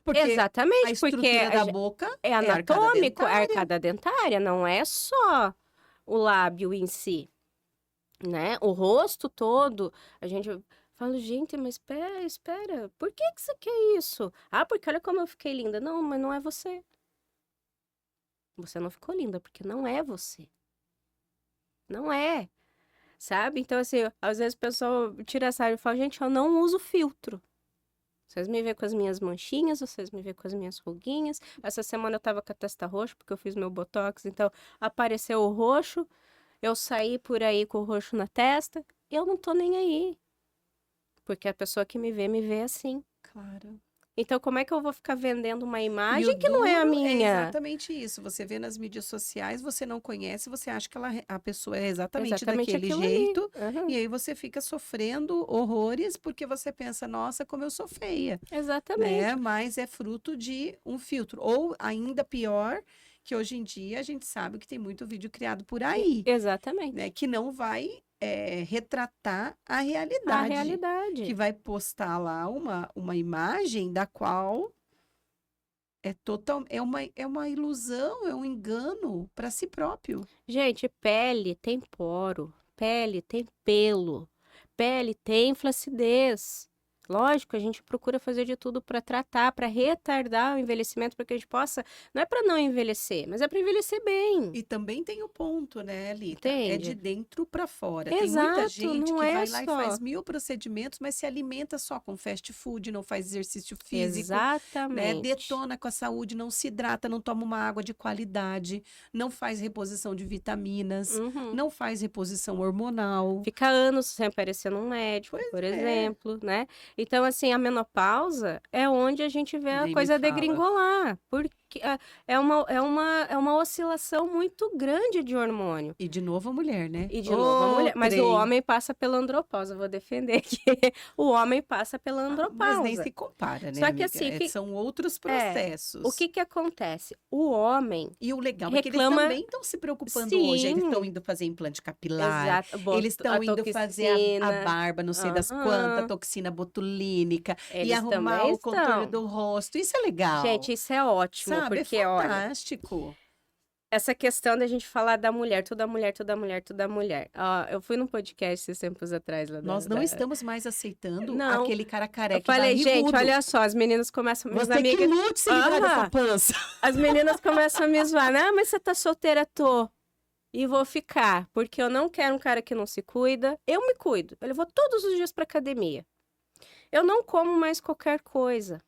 Porque a exatamente, porque estrutura da boca é é arcada anatômico, é dentária. arcada dentária, não é só o lábio em si, né? O rosto todo, a gente fala, gente, mas espera, por que você quer isso? Ah, porque olha como eu fiquei linda. Não, mas não é você. Você não ficou linda, porque não é você. Não é, sabe? Então, assim, às vezes o pessoal tira a sarja e fala, gente, eu não uso filtro. Vocês me veem com as minhas manchinhas, vocês me veem com as minhas ruguinhas. Essa semana eu tava com a testa roxa, porque eu fiz meu botox, então apareceu o roxo. Eu saí por aí com o roxo na testa. Eu não tô nem aí. Porque a pessoa que me vê assim. Claro. Então, como é que eu vou ficar vendendo uma E o imagem que não é a duro é minha? exatamente isso. Você vê nas mídias sociais, você não conhece, você acha que a pessoa é exatamente Exatamente daquele aquilo ali. jeito, Aham. e aí você fica sofrendo horrores porque você pensa, nossa, como eu sou feia, né? Exatamente. Mas é fruto de um filtro. Ou ainda pior, que hoje em dia a gente sabe que tem muito vídeo criado por aí, né? Exatamente. Que não vai retratar a A realidade, que realidade. vai postar lá uma imagem da qual é uma ilusão, é um engano para si próprio. Gente, pele tem poro, pele tem pelo, pele tem flacidez. Lógico, a gente procura fazer de tudo para tratar, para retardar o envelhecimento, para que a gente possa. Não é para não envelhecer, mas é para envelhecer bem. E também tem o ponto, né, Lita? É de Entende? dentro para fora. Tem muita Exato, gente não que é vai lá e só. faz 1000 procedimentos, mas se alimenta só com fast food, não faz exercício físico, né? Exatamente. Detona com a saúde, não se hidrata, não toma uma água de qualidade, não faz reposição de vitaminas, Uhum. não faz reposição hormonal. Fica anos sem aparecer num médico, Pois por é, exemplo, né? Então, assim, a menopausa é onde a gente vê a nem me coisa fala. degringolar. Por é uma oscilação muito grande de hormônio. E de novo a mulher, né? E de novo a mulher. Mas o trem. homem passa pela andropausa. Eu vou defender que o homem passa pela andropausa. Mas nem se compara, né, Só que amiga? assim, São outros processos. o que acontece? O homem E o legal é que eles reclama. também estão se preocupando hoje. Eles estão Sim, indo fazer implante capilar, exato. eles A estão indo fazer a toxina. barba, não sei das quantas, Aham. toxina botulínica, e Eles arrumar também o contorno estão. do rosto. Isso é legal, Gente, isso é ótimo, sabe? É porque olha, fantástico. essa questão da gente falar da mulher, toda mulher, toda mulher, toda mulher. Ó, eu fui num podcast esses tempos atrás lá Nós não estamos mais aceitando Não, aquele cara eu careca e falei, gente, barrigudo. olha só, as meninas começam, minhas Você que amigas, lute se livrar dessa Aham. pança. as meninas começam a me zoar. Ah, mas você tá solteira? Tô. E vou ficar, porque eu não quero um cara que não se cuida. Eu me cuido. Eu vou todos os dias pra academia. Eu não como mais qualquer coisa,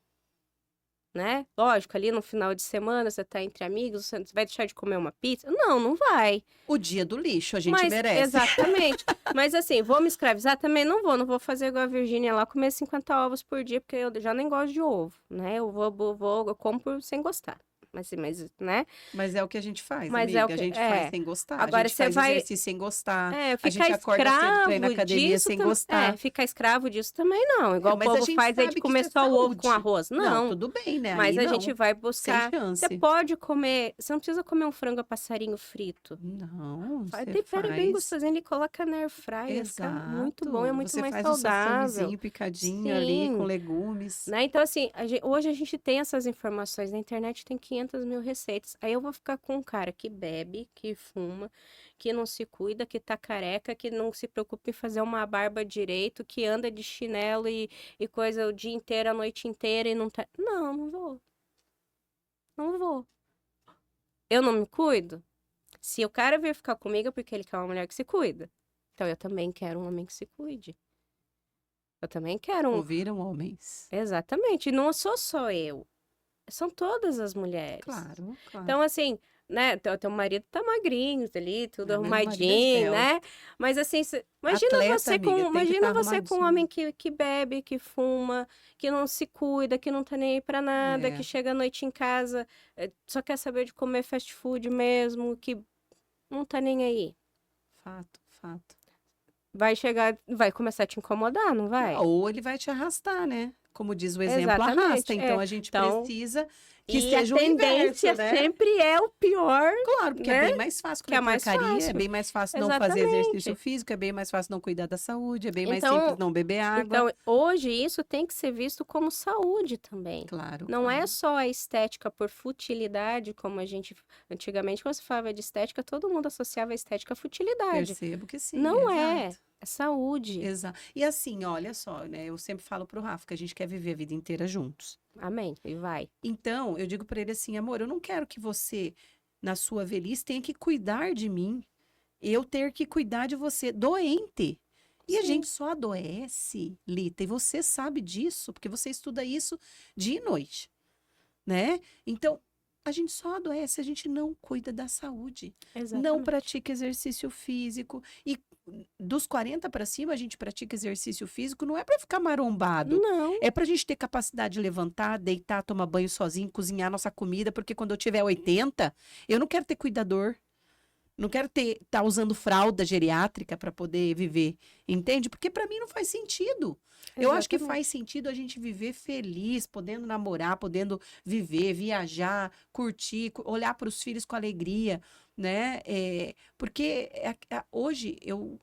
né? Lógico, ali no final de semana, você tá entre amigos, você vai deixar de comer uma pizza? Não, não vai. O dia do lixo, a gente Mas, merece. exatamente. Mas assim, vou me escravizar? Também não vou. Não vou fazer igual a Virgínia lá, comer 50 ovos por dia, porque eu já nem gosto de ovo, né? Eu eu como sem gostar. Mas, né? Mas é o que a gente faz, Mas amiga. é o A que... gente faz sem gostar. A Agora gente você faz vai... exercício sem gostar. A ficar gente acorda cedo pra ir na escravo academia disso sem gostar. ficar escravo disso também não. Igual o mas a povo gente faz aí sabe de que comer isso é só o ovo com saúde. arroz. Não, Não. tudo bem, né? Mas Aí a não. gente vai Sem buscar... Você chance. pode comer... Você não precisa comer um frango a passarinho frito. Não, você Tempera bem faz. gostosinho, ele coloca na air fryer, fica muito bom, é Exato. muito Você mais faz o saudável. sassamizinho picadinho ali com Sim, legumes. né? Então, assim, hoje a gente tem essas informações, na internet tem 500 mil receitas. Aí eu vou ficar com um cara que bebe, que fuma, que não se cuida, que tá careca, que não se preocupa em fazer uma barba direito, que anda de chinelo e coisa o dia inteiro, a noite inteira e não tá... Não, não vou. Não vou. Eu não me cuido? Se o cara vir ficar comigo é porque ele quer uma mulher que se cuida. Então eu também quero um homem que se cuide. Eu também quero um. Ouviram, homens? Exatamente. E não sou só eu. São todas as mulheres. Claro, claro. Então, assim, né? Teu marido tá magrinho ali, tudo Meu marido é arrumadinho, esbelto. né? Mas assim, imagina Atleta, você com, amiga, tem que imagina tá você com um arrumadinho. homem que bebe, que fuma, que não se cuida, que não tá nem aí pra nada, É. que chega à noite em casa, só quer saber de comer fast food mesmo, que não tá nem aí. Fato, fato. Vai chegar, vai começar a te incomodar, não vai? Ou ele vai te arrastar, né? Como diz o exemplo, Exatamente, arrasta. Então a gente Então, precisa que e seja a o inverso, tendência né? sempre é o pior, Claro, porque é né? bem mais fácil Que é comer mais porcaria, é fácil. bem mais fácil não fazer exercício Exatamente. físico, é bem mais fácil não cuidar da saúde, é bem mais Então, simples não beber água. Então, hoje isso tem que ser visto como saúde também. Claro, Não é claro. só a estética por futilidade, como a gente antigamente, quando se falava de estética, todo mundo associava a estética à futilidade. Percebo que sim, Não é, exato. é saúde. Exato. E assim, olha só, né? Eu sempre falo pro Rafa que a gente quer viver a vida inteira juntos. Amém. E vai. Então, eu digo pra ele assim, amor, eu não quero que você, na sua velhice, tenha que cuidar de mim. Eu ter que cuidar de você, doente. E a Sim. gente só adoece, Lita, e você sabe disso, porque você estuda isso dia e noite, né? Então, a gente só adoece, a gente não cuida da saúde. Não Exatamente. pratica exercício físico. E dos 40 para cima, a gente pratica exercício físico, não é para ficar marombado. Não. É pra gente ter capacidade de levantar, deitar, tomar banho sozinho, cozinhar nossa comida, porque quando eu tiver 80, eu não quero ter cuidador. Não quero tá usando fralda geriátrica para poder viver, entende? Porque para mim não faz sentido. Eu acho que Exatamente. faz sentido a gente viver feliz, podendo namorar, podendo viver, viajar, curtir, olhar para os filhos com alegria, né? Porque hoje eu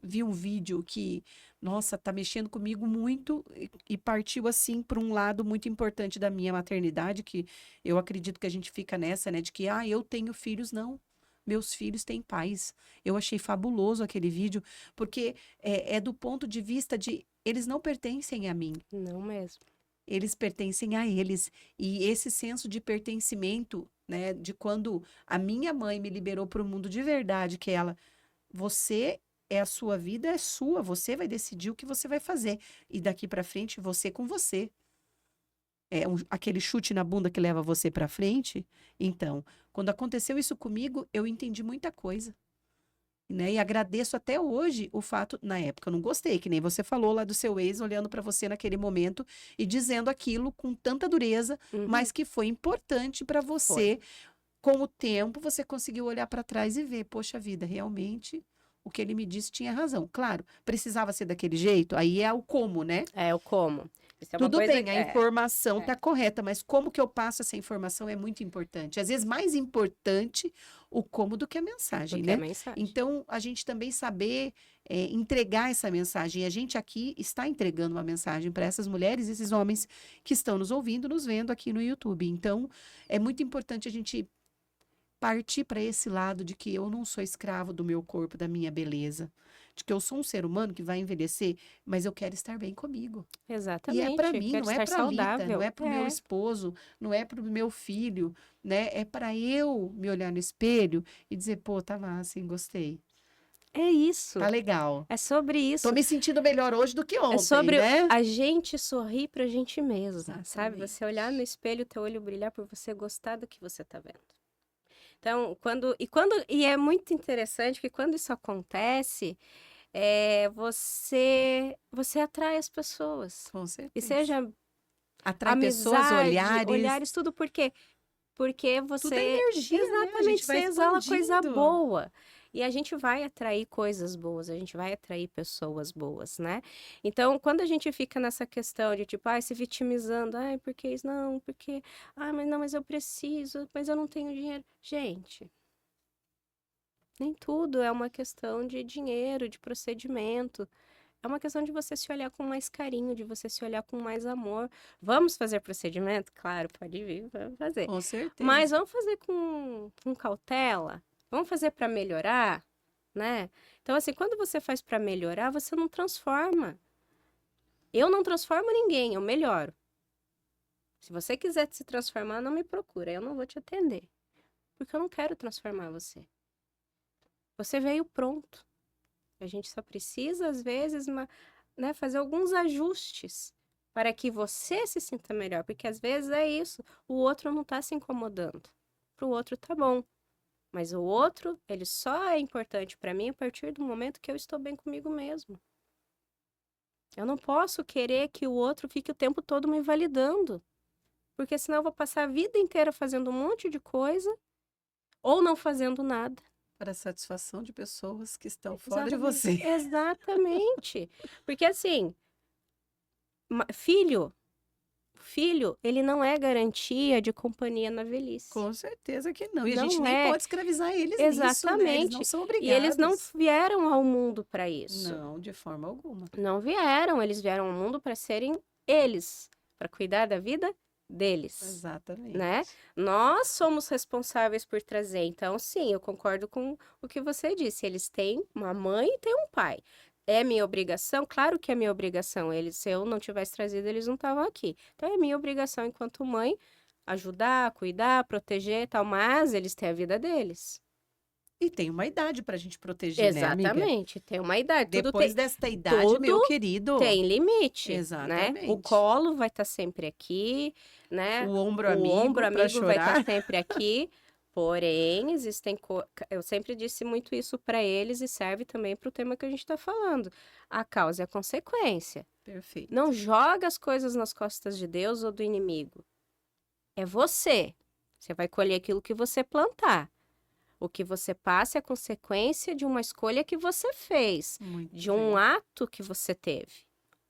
vi um vídeo que, nossa, tá mexendo comigo muito e partiu assim para um lado muito importante da minha maternidade, que eu acredito que a gente fica nessa, né? De que, eu tenho filhos, não. Meus filhos têm pais. Eu achei fabuloso aquele vídeo, porque é do ponto de vista de eles não pertencem a mim, Não mesmo. eles pertencem a eles. E esse senso de pertencimento, né, de quando a minha mãe me liberou para o mundo de verdade, que você é a sua vida, é sua, você vai decidir o que você vai fazer. E daqui para frente, você com você. Aquele chute na bunda que leva você para frente. Então, quando aconteceu isso comigo, eu entendi muita coisa. né? E agradeço até hoje o fato, na época eu não gostei, que nem você falou lá do seu ex, olhando para você naquele momento e dizendo aquilo com tanta dureza, Uhum. mas que foi importante para Foi. você. Com o tempo, você conseguiu olhar para trás e ver, poxa vida, realmente o que ele me disse tinha razão. Claro, precisava ser daquele jeito, aí é o como, né? É o como. Isso é uma Tudo coisa bem, que a informação tá correta, mas como que eu passo essa informação é muito importante. Às vezes, mais importante o como do que a do mensagem, que a né? mensagem. Então, a gente também saber entregar essa mensagem. E a gente aqui está entregando uma mensagem para essas mulheres, esses homens que estão nos ouvindo, nos vendo aqui no YouTube. Então, é muito importante a gente partir para esse lado de que eu não sou escravo do meu corpo, da minha beleza, de que eu sou um ser humano que vai envelhecer, mas eu quero estar bem comigo. E é para Exatamente. mim, Quero não é estar para a Lita, não saudável. é para o meu esposo, não é para o meu filho, né? É para eu me olhar no espelho e dizer, pô, tá massa, hein, gostei. É isso. Tá legal. É sobre Tô isso. me sentindo melhor hoje do que É ontem, sobre né? a gente sorrir pra gente mesma, sabe? Exatamente. Você olhar no espelho, teu olho brilhar por você gostar do que você tá vendo. Então, e é muito interessante que quando isso acontece, você atrai as pessoas. Com E certeza. seja Atrai pessoas, amizade, olhares, olhares, tudo por quê? Porque tudo é você energia, né? A exatamente, gente você vai exala coisa expandindo. boa. E a gente vai atrair coisas boas, a gente vai atrair pessoas boas, né? Então, quando a gente fica nessa questão de tipo, ai, se vitimizando, ai, porque isso não, porque, ai, mas não, mas eu preciso, mas eu não tenho dinheiro. Gente, nem tudo é uma questão de dinheiro, de procedimento. É uma questão de você se olhar com mais carinho, de você se olhar com mais amor. Vamos fazer procedimento? Claro, pode vir, vamos fazer. Com Mas certeza. vamos fazer com cautela? Vamos fazer para melhorar, né? Então, assim, quando você faz para melhorar, você não transforma. Eu não transformo ninguém, eu melhoro. Se você quiser se transformar, não me procura, eu não vou te atender. Porque eu não quero transformar você. Você veio pronto. A gente só precisa, às vezes, né, fazer alguns ajustes para que você se sinta melhor. Porque às vezes é isso, o outro não está se incomodando. Para o outro tá bom. Mas o outro, ele só é importante para mim a partir do momento que eu estou bem comigo mesmo. Eu não posso querer que o outro fique o tempo todo me validando. Porque senão eu vou passar a vida inteira fazendo um monte de coisa ou não fazendo nada. Para a satisfação de pessoas que estão fora de Exatamente. você. Exatamente. Porque assim, filho, ele não é garantia de companhia na velhice. Com certeza que não. E a Não gente nem é. pode escravizar eles nisso, né? Eles não Exatamente. são E eles não obrigados. vieram ao mundo para isso. Não, de forma alguma. Não vieram. Eles vieram ao mundo para serem eles, para cuidar da vida deles, Exatamente. né? Nós somos responsáveis por trazer. Então, sim, eu concordo com o que você disse. Eles têm uma mãe e têm um pai. É minha obrigação? Claro que é minha obrigação. Eles, se eu não tivesse trazido, eles não estavam aqui. Então, é minha obrigação enquanto mãe ajudar, cuidar, proteger e tal, mas eles têm a vida deles. E tem uma idade para a gente proteger, né, amiga? Exatamente, tem uma idade. Depois desta idade, meu tudo querido. tem limite, né? Exatamente. O colo vai estar sempre aqui, né? O ombro O amigo, ombro pra amigo vai estar chorar. sempre aqui. Porém, existem. Eu sempre disse muito isso para eles e serve também para o tema que a gente está falando. A causa e a consequência. Perfeito. Não joga as coisas nas costas de Deus ou do inimigo. É você. Você vai colher aquilo que você plantar. O que você passa é a consequência de uma escolha que você fez, Muito de um bem. ato que você teve,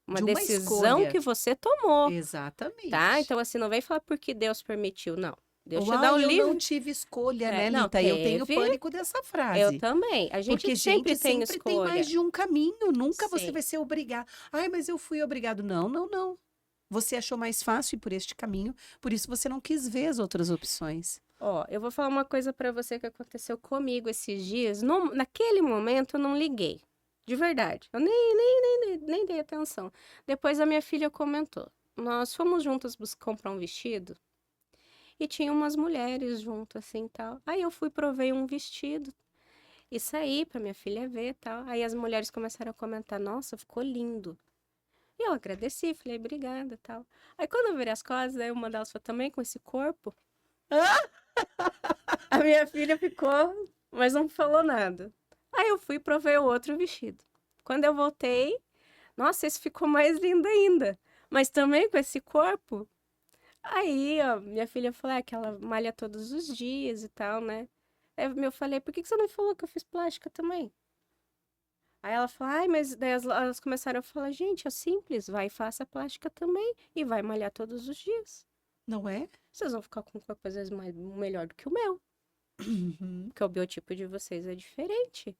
uma De uma decisão escolha. que você tomou, Exatamente. tá? Então, assim, não vem falar porque Deus permitiu, não. Deus te Uau, dá o eu livre. não tive escolha, né, Não, Lita? Eu tenho teve. pânico dessa frase. Eu também. A gente Porque, sempre gente, tem sempre tem escolha. mais de um caminho. Nunca você Sim. vai ser obrigado. Ai, mas eu fui obrigado. Não, não, não. Você achou mais fácil ir por este caminho, por isso você não quis ver as outras opções. Ó, eu vou falar uma coisa pra você que aconteceu comigo esses dias. Naquele momento eu não liguei. De verdade. Eu nem dei atenção. Depois a minha filha comentou. Nós fomos juntas comprar um vestido e tinha umas mulheres junto assim, tal. Aí eu fui provei um vestido e saí pra minha filha ver, tal. Aí as mulheres começaram a comentar: "Nossa, ficou lindo". E eu agradeci, falei: "Obrigada", tal. Aí quando eu virei as costas, aí uma delas falou: "Também com esse corpo?" A minha filha ficou, mas não falou nada. Aí eu fui e provei o outro vestido. Quando eu voltei, nossa, esse ficou mais lindo ainda. Mas também com esse corpo. Aí, ó, minha filha falou que ela malha todos os dias e tal, né? Aí eu falei, por que você não falou que eu fiz plástica também? Aí ela falou, ai, mas daí elas começaram a falar, gente, é simples, vai e faça plástica também e vai malhar todos os dias. Não é? Vocês vão ficar com um corpo às vezes melhor do que o meu, porque o biotipo de vocês é diferente.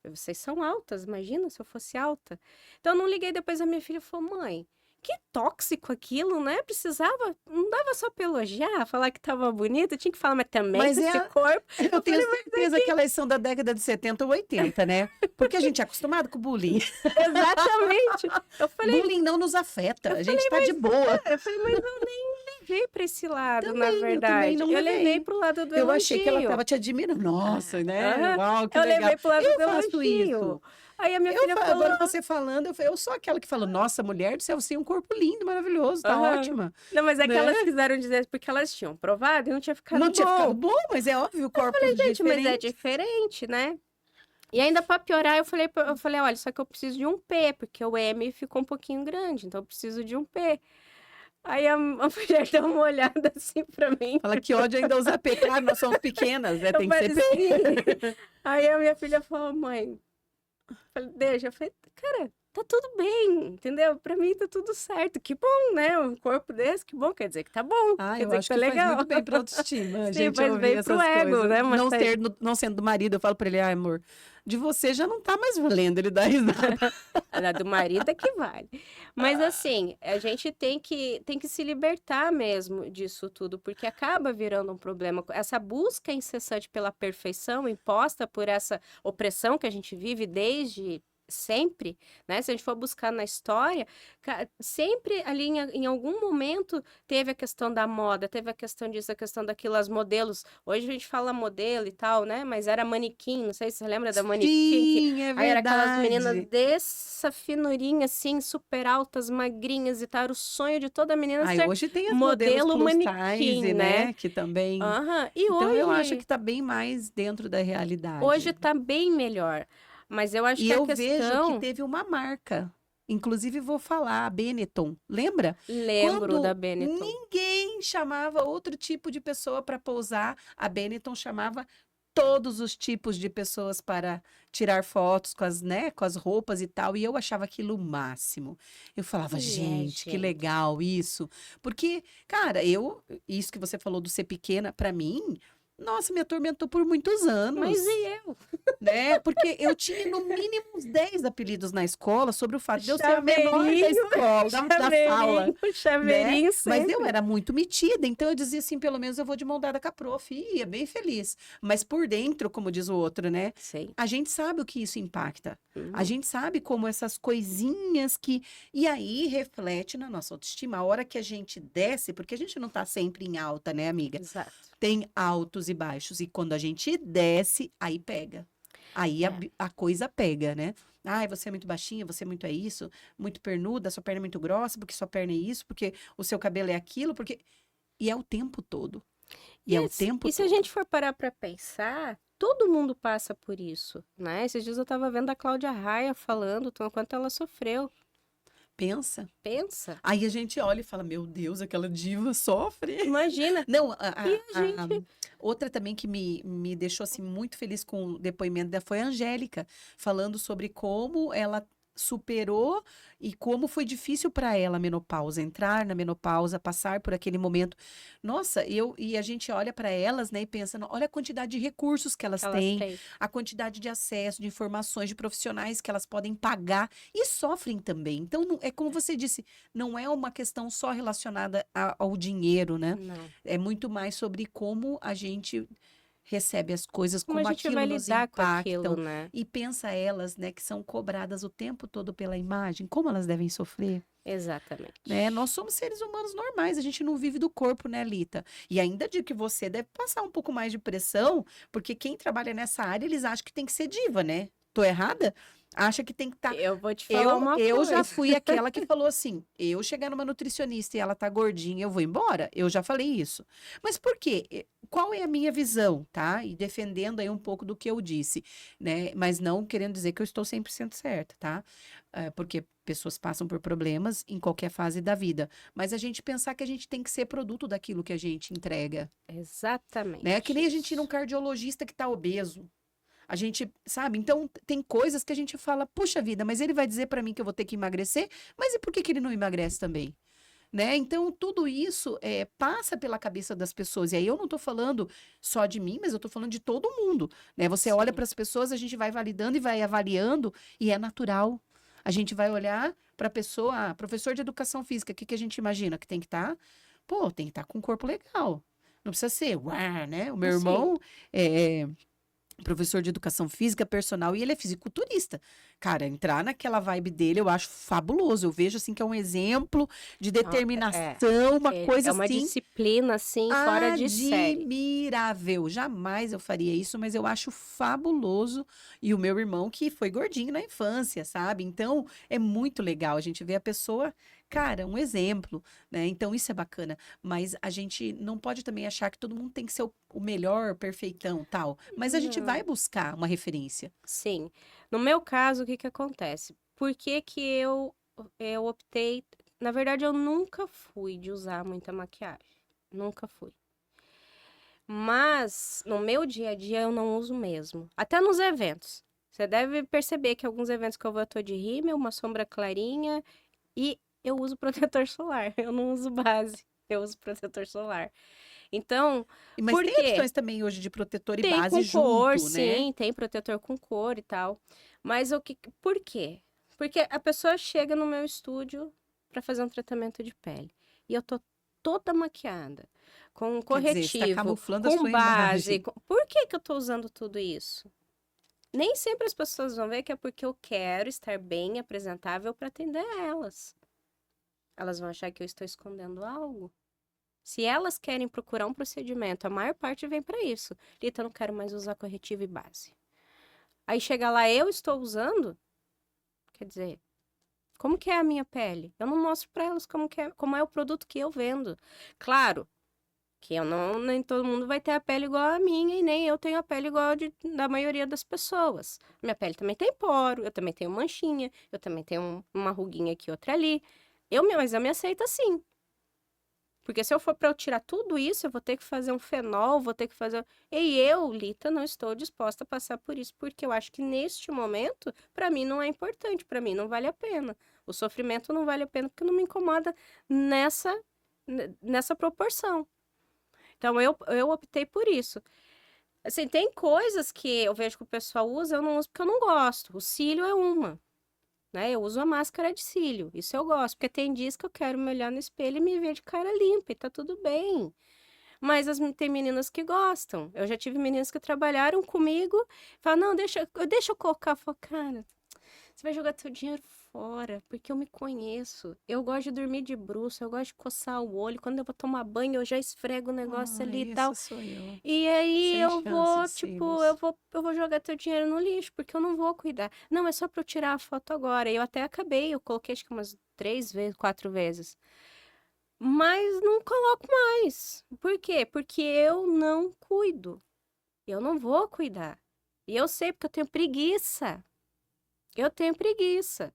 Vocês são altas, imagina se eu fosse alta. Então eu não liguei, depois a minha filha falou, mãe, que tóxico aquilo, né? Precisava, não dava só pra elogiar, falar que tava bonita, tinha que falar, mas também Mas com esse corpo. Eu tenho certeza que elas são da década de 70 ou 80, né? Porque a gente é acostumado com bullying. Exatamente. Eu falei, Bullying não nos afeta, a gente tá de boa. eu falei, mas eu nem levei pra esse lado, na Também, eu também verdade. não Eu levei. levei pro lado do Eu elogio. achei que ela tava te admirando. Nossa, né? Aham. Uau, que Eu legal. levei pro lado Eu do faço elogio. isso. Aí a minha filha falou, Agora você falando, eu sou aquela que fala, nossa, mulher do céu, você tem um corpo lindo, maravilhoso, tá Aham. ótima. não, mas é que Né? elas quiseram dizer porque elas tinham provado e não tinha ficado Não tinha bom. ficado bom, mas é óbvio, o corpo Gente, mas é diferente. diferente, né? E ainda pra piorar, eu falei, olha, só que eu preciso de um P, porque o M ficou um pouquinho grande, então eu preciso de um P. Aí a mulher deu uma olhada assim pra mim. Fala que ódio ainda usar P. Claro, nós somos pequenas, né? Eu Tem que ser P. falei, Aí a minha filha falou, mãe, deixa. Eu falei, cara, tá tudo bem, entendeu? Pra mim tá tudo certo. Que bom, né? Um corpo desse, que bom, quer dizer que tá bom. Ah, quer eu dizer acho que que tá faz legal. muito bem pra autoestima. A Sim, gente faz ouvir bem essas pro ego, coisas. né? Mas Não sendo do marido, eu falo pra ele, ai, amor, de você já não tá mais valendo, ele dá risada. A do marido é que vale. Mas assim, a gente tem que se libertar mesmo disso tudo, porque acaba virando um problema. Essa busca incessante pela perfeição imposta por essa opressão que a gente vive desde sempre, né? Se a gente for buscar na história, sempre ali em algum momento teve a questão da moda, teve a questão disso, a questão daquilo, as modelos. Hoje a gente fala modelo e tal, né? Mas era manequim, não sei se você lembra da manequim. Sim, é Aí era aquelas verdade. meninas dessa finurinha, assim, super altas, magrinhas e tal. Era o sonho de toda menina Ai, ser hoje tem as modelo modelos plus manequim, size, né? Que também... Aham. E Então, hoje, eu acho que tá bem mais dentro da realidade. hoje tá bem melhor. Mas eu acho E que a eu vejo questão... que teve uma marca. Inclusive, vou falar, a Benetton. Lembra? Lembro Quando da Benetton. ninguém chamava outro tipo de pessoa para pousar, a Benetton chamava todos os tipos de pessoas para tirar fotos com as roupas e tal. E eu achava aquilo o máximo. Eu falava, gente, que gente. legal isso. Porque, cara, isso que você falou do ser pequena, para mim, nossa, me atormentou por muitos anos. Mas e eu? Né? Porque eu tinha no mínimo uns 10 apelidos na escola sobre o fato de eu ser a menor da Chaveirinho, escola, da sala. Chaveirinho Né? Mas sempre. eu era muito metida, então eu dizia assim, pelo menos eu vou de mão dada com a prof, e ia bem feliz. Mas por dentro, como diz o outro, né? Sei. A gente sabe o que isso impacta. Uhum. A gente sabe como essas coisinhas que... E aí reflete na nossa autoestima. A hora que a gente desce, porque a gente não tá sempre em alta, né, amiga? Exato. Tem altos e baixos. E quando a gente desce, aí pega. Aí a coisa pega, né? Ai, você é muito baixinha, você é muito isso, muito pernuda, sua perna é muito grossa, porque sua perna é isso, porque o seu cabelo é aquilo, porque... E é o tempo todo. E é o tempo E se a todo. gente for parar pra pensar, todo mundo passa por isso, né? Esses dias eu tava vendo a Cláudia Raia falando o quanto ela sofreu. Pensa. Pensa. Aí a gente olha e fala, meu Deus, aquela diva sofre. Imagina. Não, E a gente... outra também que me deixou assim, muito feliz com o depoimento dela foi a Angélica, falando sobre como ela superou e como foi difícil para ela a menopausa, entrar na menopausa, passar por aquele momento. Nossa, e a gente olha para elas, né, e pensa, olha a quantidade de recursos que elas têm, a quantidade de acesso, de informações, de profissionais que elas podem pagar e sofrem também. Então, é como você disse, não é uma questão só relacionada ao dinheiro, né? Não. É muito mais sobre como a gente recebe as coisas, Como como a gente aquilo vai nos lidar com impactam. aquilo, né? E pensa elas, né, que são cobradas o tempo todo pela imagem, como elas devem sofrer. Exatamente. Né? Nós somos seres humanos normais, a gente não vive do corpo, né, Lita? E ainda digo que você deve passar um pouco mais de pressão, porque quem trabalha nessa área, eles acham que tem que ser diva, né? Tô errada? Acha que tem que estar... Eu vou te falar uma Eu já coisa. fui aquela que falou assim, eu chegar numa nutricionista e ela tá gordinha, eu vou embora. Eu já falei isso. Mas por quê? Qual é a minha visão, tá? E defendendo aí um pouco do que eu disse, né? Mas não querendo dizer que eu estou 100% certa, tá? Porque pessoas passam por problemas em qualquer fase da vida. Mas a gente pensar que a gente tem que ser produto daquilo que a gente entrega, né? É que Exatamente nem a gente ir num isso. cardiologista que tá obeso. A gente, sabe? Então, tem coisas que a gente fala, puxa vida, mas ele vai dizer para mim que eu vou ter que emagrecer, mas e por que que ele não emagrece também? Né? Então, tudo isso passa pela cabeça das pessoas. E aí eu não estou falando só de mim, mas eu estou falando de todo mundo. Né? Você olha Sim. para as pessoas, a gente vai validando e vai avaliando, e é natural. A gente vai olhar para a pessoa, professor de educação física, o que que a gente imagina que tem que estar? Pô, tem que estar com um corpo legal. Não precisa ser, uau, né? O meu Assim, irmão é professor de educação física, personal, e ele é fisiculturista. Cara, entrar naquela vibe dele eu acho fabuloso. Eu vejo assim que é um exemplo de ó, é, determinação, uma é coisa uma assim disciplina, assim, fora de série. admirável. Jamais eu faria isso, mas eu acho fabuloso. E o meu irmão que foi gordinho na infância, sabe? Então é muito legal a gente ver a pessoa, cara, um exemplo, né? Então isso é bacana. Mas a gente não pode também achar que todo mundo tem que ser o melhor, perfeitão, tal. Mas a gente vai Não, buscar uma referência. sim. No meu caso, o que que acontece? Por que que eu optei... Na verdade, eu nunca fui de usar muita maquiagem. Nunca fui. Mas, no meu dia a dia, eu não uso mesmo. Até nos eventos. Você deve perceber que alguns eventos que eu vou, eu tô de rímel, uma sombra clarinha e eu uso protetor solar. Eu não uso base, eu uso protetor solar. Então, Mas por tem quê? opções também hoje de protetor e Tem base com cor, junto, né? sim, tem protetor com cor e tal. Mas por quê? Porque a pessoa chega no meu estúdio para fazer um tratamento de pele e eu tô toda maquiada, com Quer dizer, você está corretivo, camuflando a com sua base. imagem. Por que que eu tô usando tudo isso? Nem sempre as pessoas vão ver que é porque eu quero estar bem apresentável para atender elas. Elas vão achar que eu estou escondendo algo. Se elas querem procurar um procedimento, a maior parte vem para isso. Lita, eu não quero mais usar corretivo e base. Aí chega lá, eu estou usando, quer dizer, como que é a minha pele? Eu não mostro para elas como é o produto que eu vendo. Claro que eu não, nem todo mundo vai ter a pele igual a minha e nem eu tenho a pele igual da maioria das pessoas. Minha pele também tem poro, eu também tenho manchinha, eu também tenho uma ruguinha aqui, outra ali. Mas eu me aceito assim. Porque se eu for para eu tirar tudo isso, eu vou ter que fazer um fenol, vou ter que fazer. E eu, Lita, não estou disposta a passar por isso, porque eu acho que neste momento, para mim não é importante, para mim não vale a pena. O sofrimento não vale a pena porque não me incomoda nessa proporção. Então eu optei por isso. Assim, tem coisas que eu vejo que o pessoal usa, eu não uso porque eu não gosto. O cílio é uma. Né? Eu uso a máscara de cílio, isso eu gosto, porque tem dias que eu quero me olhar no espelho e me ver de cara limpa, e tá tudo bem. Mas tem meninas que gostam. Eu já tive meninas que trabalharam comigo, falam, não, deixa eu colocar. Eu falo, cara, você vai jogar teu dinheiro fora, porque eu me conheço. Eu gosto de dormir de bruço, eu gosto de coçar o olho. Quando eu vou tomar banho, eu já esfrego o negócio ali e tal. Essa sou eu. E aí Sem eu chance vou, de tipo, cílios. eu vou jogar teu dinheiro no lixo, porque eu não vou cuidar. Não, é só pra eu tirar a foto agora. Eu até acabei, eu coloquei acho que umas 3 vezes, 4 vezes. Mas não coloco mais. Por quê? Porque eu não cuido. Eu não vou cuidar. E eu sei, porque eu tenho preguiça. Eu tenho preguiça.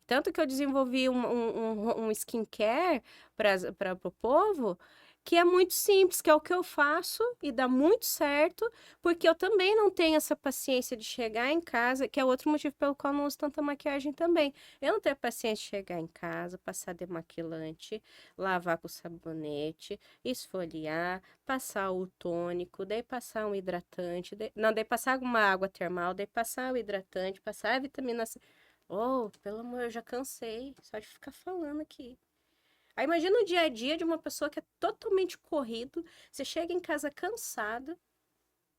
Tanto que eu desenvolvi um skincare para o povo, que é muito simples, que é o que eu faço e dá muito certo, porque eu também não tenho essa paciência de chegar em casa, que é outro motivo pelo qual eu não uso tanta maquiagem também. Eu não tenho paciência de chegar em casa, passar demaquilante, lavar com sabonete, esfoliar, passar o tônico, daí passar um hidratante, não, daí passar uma água termal, daí passar o hidratante, passar a vitamina C. Oh, pelo amor, eu já cansei só de ficar falando aqui. Aí imagina o dia a dia de uma pessoa que é totalmente corrido, você chega em casa cansada,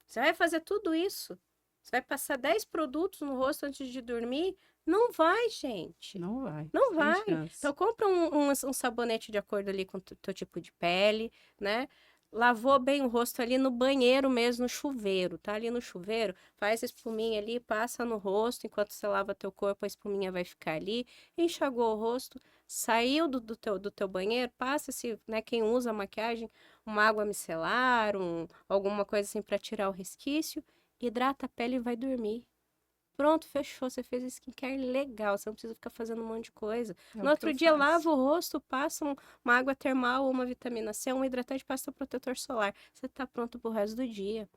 você vai fazer tudo isso, você vai passar 10 produtos no rosto antes de dormir? Não vai, gente. Não vai. Não Sem vai. chance. Então compra um sabonete de acordo ali com o teu tipo de pele, né? lavou bem o rosto ali no banheiro mesmo, no chuveiro, tá ali no chuveiro, faz a espuminha ali, passa no rosto, enquanto você lava teu corpo, a espuminha vai ficar ali, enxagou o rosto, saiu do teu banheiro, passa-se, né, quem usa maquiagem, uma água micelar, alguma coisa assim para tirar o resquício, hidrata a pele e vai dormir. Pronto, fechou. Você fez skincare legal. Você não precisa ficar fazendo um monte de coisa. É No o que outro eu dia, faço. lava o rosto, passa uma água termal, uma vitamina C, um hidratante, passa protetor solar. Você tá pronto pro resto do dia.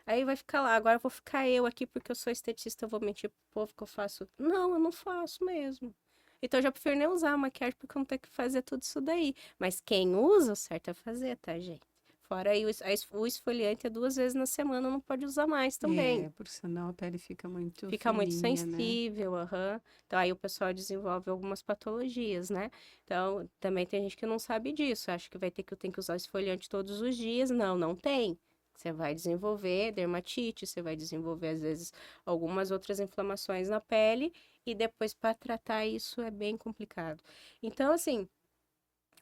Aí vai ficar lá. Agora eu vou ficar eu aqui porque eu sou esteticista, eu vou mentir pro povo que eu faço. Não, eu não faço mesmo. Então eu já prefiro nem usar a maquiagem porque eu não tenho que fazer tudo isso daí. Mas quem usa, o certo é fazer, tá, gente? Fora aí, o esfoliante é 2 vezes na semana, não pode usar mais também. É, porque senão a pele fica muito Fica muito fininha, né? sensível, aham. Então, aí o pessoal desenvolve algumas patologias, né? Então, também tem gente que não sabe disso. Acha que tem que usar esfoliante todos os dias. Não, não tem. Você vai desenvolver dermatite, você vai desenvolver, às vezes, algumas outras inflamações na pele. E depois, para tratar isso, é bem complicado. Então, assim,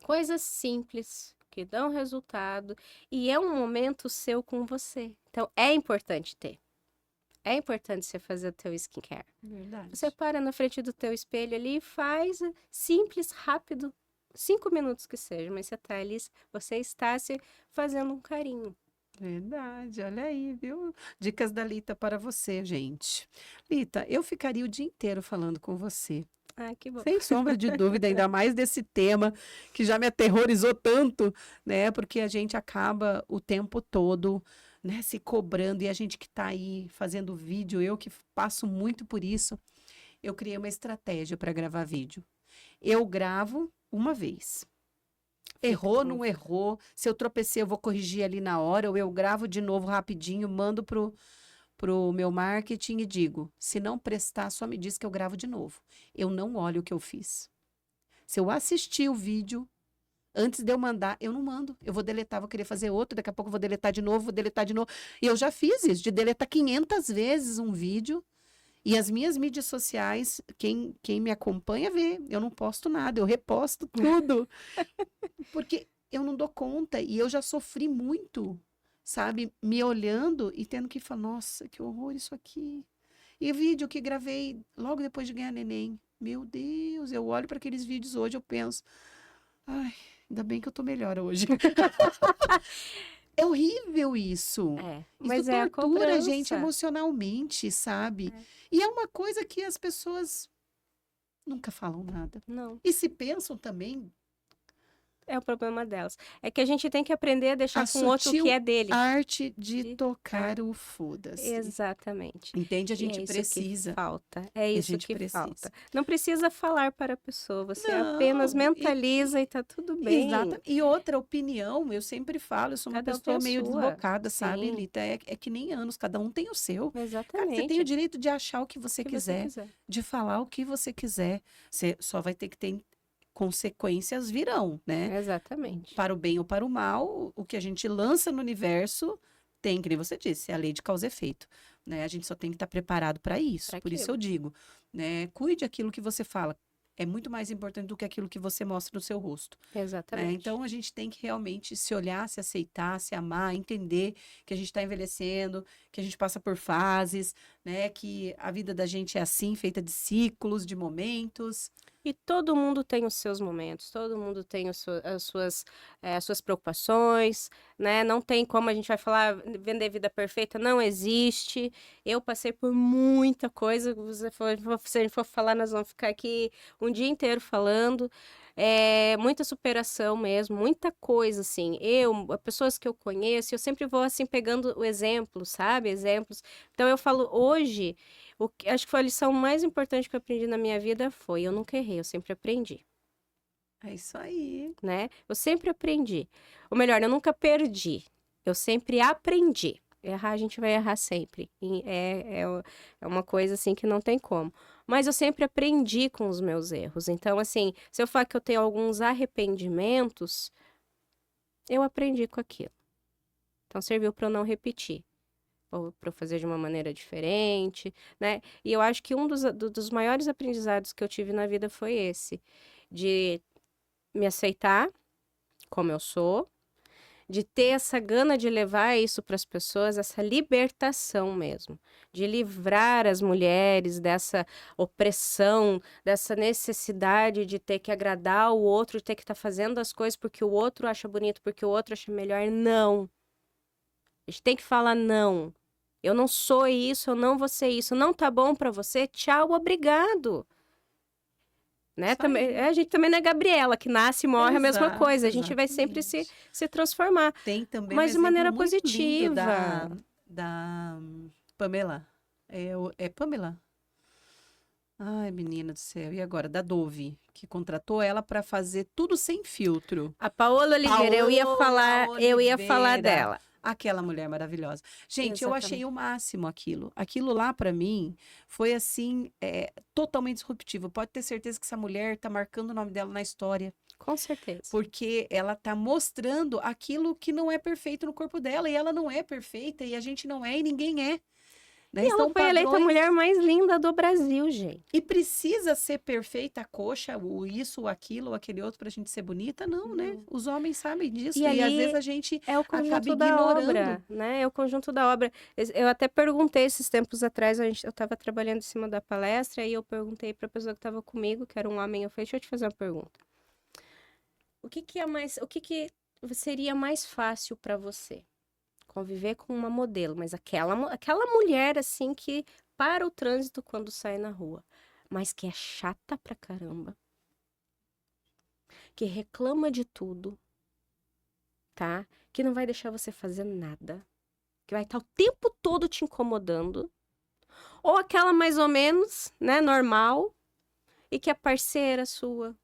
coisas simples que dão resultado. E é um momento seu com você. Então, é importante ter. É importante você fazer o teu skincare. Você Verdade. para na frente do teu espelho ali e faz simples, rápido, 5 minutos que seja, mas você tá ali, você está se fazendo um carinho. Verdade, olha aí, viu? Dicas da Lita para você, gente. Lita, eu ficaria o dia inteiro falando com você. Ah, que bom. Sem sombra de dúvida, ainda mais desse tema que já me aterrorizou tanto, né? Porque a gente acaba o tempo todo, né, se cobrando e a gente que está aí fazendo vídeo, eu que passo muito por isso, eu criei uma estratégia para gravar vídeo. Eu gravo uma vez. Fica Errou, com... não errou. Se eu tropecei, eu vou corrigir ali na hora, ou eu gravo de novo rapidinho, mando pro meu marketing e digo: se não prestar, só me diz que eu gravo de novo. Eu não olho o que eu fiz. Se eu assistir o vídeo, antes de eu mandar, eu não mando. Eu vou deletar, vou querer fazer outro, daqui a pouco eu vou deletar de novo, vou deletar de novo. E eu já fiz isso, de deletar 500 vezes um vídeo. E as minhas mídias sociais, quem me acompanha vê, eu não posto nada, eu reposto tudo. Porque eu não dou conta e eu já sofri muito, sabe? Me olhando e tendo que falar, nossa, que horror isso aqui. E o vídeo que gravei logo depois de ganhar neném. Meu Deus, eu olho para aqueles vídeos hoje, eu penso, ai, ainda bem que eu tô melhor hoje. É horrível isso. É, Isso mas é a tortura a gente cobrança. emocionalmente, sabe? É, E é uma coisa que as pessoas nunca falam nada. não. E se pensam também É o problema delas. É que a gente tem que aprender a a deixar com o outro o que sutil é dele. arte de De tocar o foda-se. Exatamente. Entende? A E é gente isso que precisa. falta. É A isso gente que precisa. falta. Não precisa falar para a pessoa, você apenas Não, mentaliza e tá tudo bem. exata. E outra opinião, eu sempre falo, eu sou uma Cada um tem pessoa a meio sua. desbocada, sabe, Sim, Lita? É que nem anos, cada um tem o seu. Cara, você tem o exatamente. O direito de achar o que você que você quiser, quiser. de falar o que você quiser. Você só vai ter que ter consequências virão, né? Exatamente. Para o bem ou para o mal, o que a gente lança no universo tem, que nem você disse, é a lei de causa e efeito, né? A gente só tem que estar preparado para isso. Para Por isso aquilo. eu digo, né? Cuide aquilo que você fala. É muito mais importante do que aquilo que você mostra no seu rosto, né? Exatamente. Então a gente tem que realmente se olhar, se aceitar, se amar, entender que a gente está envelhecendo, que a gente passa por fases, né? Que a vida da gente é assim, feita de ciclos, de momentos. E todo mundo tem os seus momentos, todo mundo tem as suas preocupações, né? Não tem como a gente vai falar, vender vida perfeita, não existe. Eu passei por muita coisa, se a gente for falar, nós vamos ficar aqui um dia inteiro falando. É, muita superação mesmo, muita coisa, assim. Pessoas que eu conheço, eu sempre vou, assim, pegando o exemplo, sabe? Exemplos. Então, eu falo, hoje... acho que foi a lição mais importante que eu aprendi na minha vida foi, eu nunca errei, eu sempre aprendi, É isso aí. né? Eu sempre aprendi. Ou melhor, eu nunca perdi, eu sempre aprendi. Errar, a gente vai errar sempre. É uma coisa assim que não tem como. Mas eu sempre aprendi com os meus erros. Então, assim, se eu falar que eu tenho alguns arrependimentos, eu aprendi com aquilo. Então, serviu para eu não repetir. Ou para eu fazer de uma maneira diferente, né? E eu acho que um dos maiores aprendizados que eu tive na vida foi esse, de me aceitar como eu sou, de ter essa gana de levar isso para as pessoas, essa libertação mesmo, de livrar as mulheres dessa opressão, dessa necessidade de ter que agradar o outro, de ter que estar fazendo as coisas porque o outro acha bonito, porque o outro acha melhor. Não. A gente tem que falar não. Eu não sou isso, eu não vou ser isso. Não tá bom para você? Tchau, obrigado. Né? Também, a gente também não é Gabriela, que nasce e morre a mesma coisa. A gente vai sempre se transformar. Tem também mas de maneira muito lindo positiva. da Pamela. É Pamela? Ai, menina do céu. E agora? Da Dove, que contratou ela para fazer tudo sem filtro. A Paola Oliveira, eu ia falar dela. Aquela mulher maravilhosa. Gente, eu achei Exatamente. o máximo aquilo. Aquilo lá, para mim, foi assim, totalmente disruptivo. Pode ter certeza que essa mulher tá marcando o nome dela na história. Com certeza. Porque ela tá mostrando aquilo que não é perfeito no corpo dela. E ela não é perfeita, e a gente não é, e ninguém é. Né? E ela foi eleita a mulher mais linda do Brasil, gente. E precisa ser perfeita a coxa, o isso, o aquilo, ou aquele outro, pra gente ser bonita? Não, né? Os homens sabem disso. E E ali às vezes a gente é o acaba conjunto da ignorando. obra, né? É o conjunto da obra. Eu até perguntei esses tempos atrás, eu estava trabalhando em cima da palestra, e eu perguntei para a pessoa que estava comigo, que era um homem, eu falei, deixa eu te fazer uma pergunta. O que seria mais fácil para você? Conviver com uma modelo, mas aquela mulher, assim, que para o trânsito quando sai na rua, mas que é chata pra caramba, que reclama de tudo, tá? Que não vai deixar você fazer nada, que vai estar o tempo todo te incomodando, ou aquela mais ou menos, né, normal, e que é parceira sua,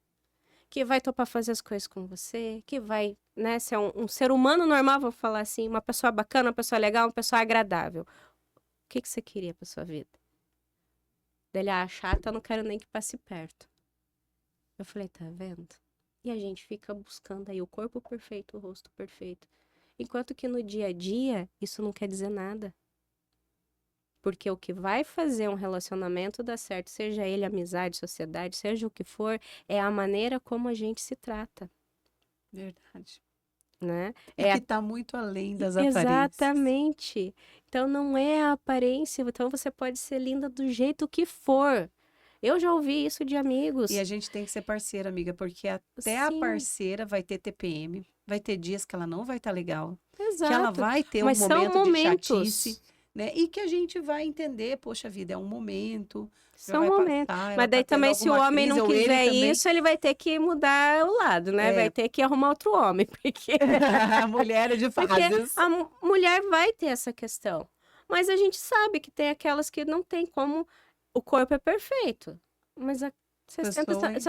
que vai topar fazer as coisas com você, que vai, né, ser um ser humano normal, vou falar assim, uma pessoa bacana, uma pessoa legal, uma pessoa agradável. O que você queria pra sua vida? Dele, chata, eu não quero nem que passe perto. Eu falei, tá vendo? E a gente fica buscando aí o corpo perfeito, o rosto perfeito. Enquanto que no dia a dia, isso não quer dizer nada. Porque o que vai fazer um relacionamento dar certo, seja ele amizade, sociedade, seja o que for, é a maneira como a gente se trata. Verdade. Né? E que tá muito além das aparências. Exatamente. Então não é a aparência, então você pode ser linda do jeito que for. Eu já ouvi isso de amigos. E a gente tem que ser parceira, amiga, porque até a parceira vai ter TPM, vai ter dias que ela não vai estar legal. Exato. Que ela vai ter Mas um são momento de momentos. chatice, né? E que a gente vai entender, poxa vida, é um momento. São momentos. Mas daí também, se o homem não quiser isso, ele vai ter que mudar o lado, né? Vai ter que arrumar outro homem, porque a mulher é de fases. Porque a mulher vai ter essa questão. Mas a gente sabe que tem aquelas que não tem como. O corpo é perfeito. Mas você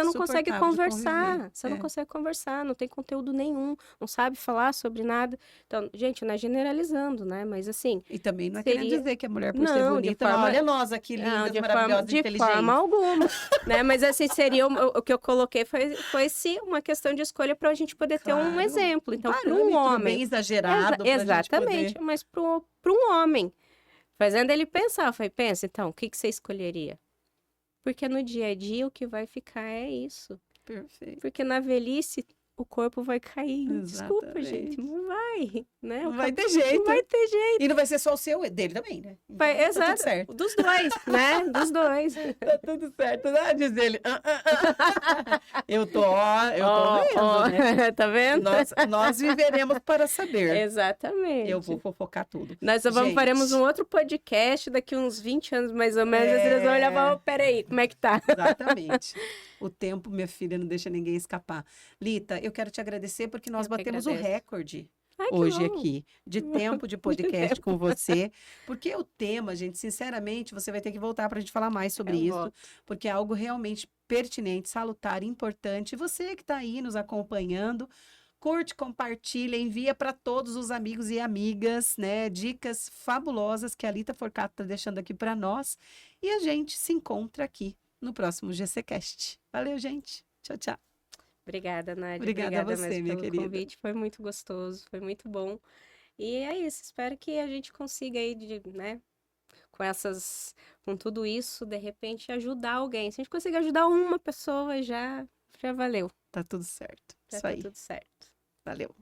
não consegue conversar. Você não consegue conversar, não tem conteúdo nenhum, não sabe falar sobre nada. Então, gente, não é generalizando, né? Mas assim. E também não é querendo dizer que a mulher, por ser bonita, olha nós aqui, lindas, maravilhosas, inteligentes. De forma alguma. Né? Mas assim, seria o que eu coloquei foi sim uma questão de escolha para a gente poder ter um exemplo. Então, para um homem. Bem exagerado. Exatamente, poder... mas para um homem. Fazendo ele pensar, eu falei, pensa, então, o que você escolheria? Porque no dia a dia o que vai ficar é isso. Perfeito. Porque na velhice o corpo vai cair. Exatamente. Desculpa, gente, não vai, né? Não vai ter jeito. Não vai ter jeito. E não vai ser só o seu, dele também, né? Então, exato. Tá tudo certo. Dos dois, né? Dos dois. Tá tudo certo, né? Diz ele. Eu tô vendo, né? Tá vendo? Nós viveremos para saber. Exatamente. Eu vou fofocar tudo. Nós faremos um outro podcast daqui uns 20 anos, mais ou menos. Eles vão olhar e falar, peraí, como é que tá? Exatamente. O tempo, minha filha, não deixa ninguém escapar. Lita, eu quero te agradecer porque nós batemos o recorde hoje aqui de tempo de podcast com você. Porque o tema, gente, sinceramente, você vai ter que voltar para a gente falar mais sobre isso. Porque é algo realmente pertinente, salutar, importante. E você que está aí nos acompanhando, curte, compartilha, envia para todos os amigos e amigas, né? Dicas fabulosas que a Lita Forcato está deixando aqui para nós. E a gente se encontra aqui no próximo GCcast. Valeu, gente. Tchau, tchau. Obrigada, Nádia. Obrigada a você, minha querida. Pelo convite. Foi muito gostoso, foi muito bom. E é isso. Espero que a gente consiga aí, né? Com tudo isso, de repente, ajudar alguém. Se a gente conseguir ajudar uma pessoa, já valeu. Tá tudo certo. Já tá tudo certo. Valeu.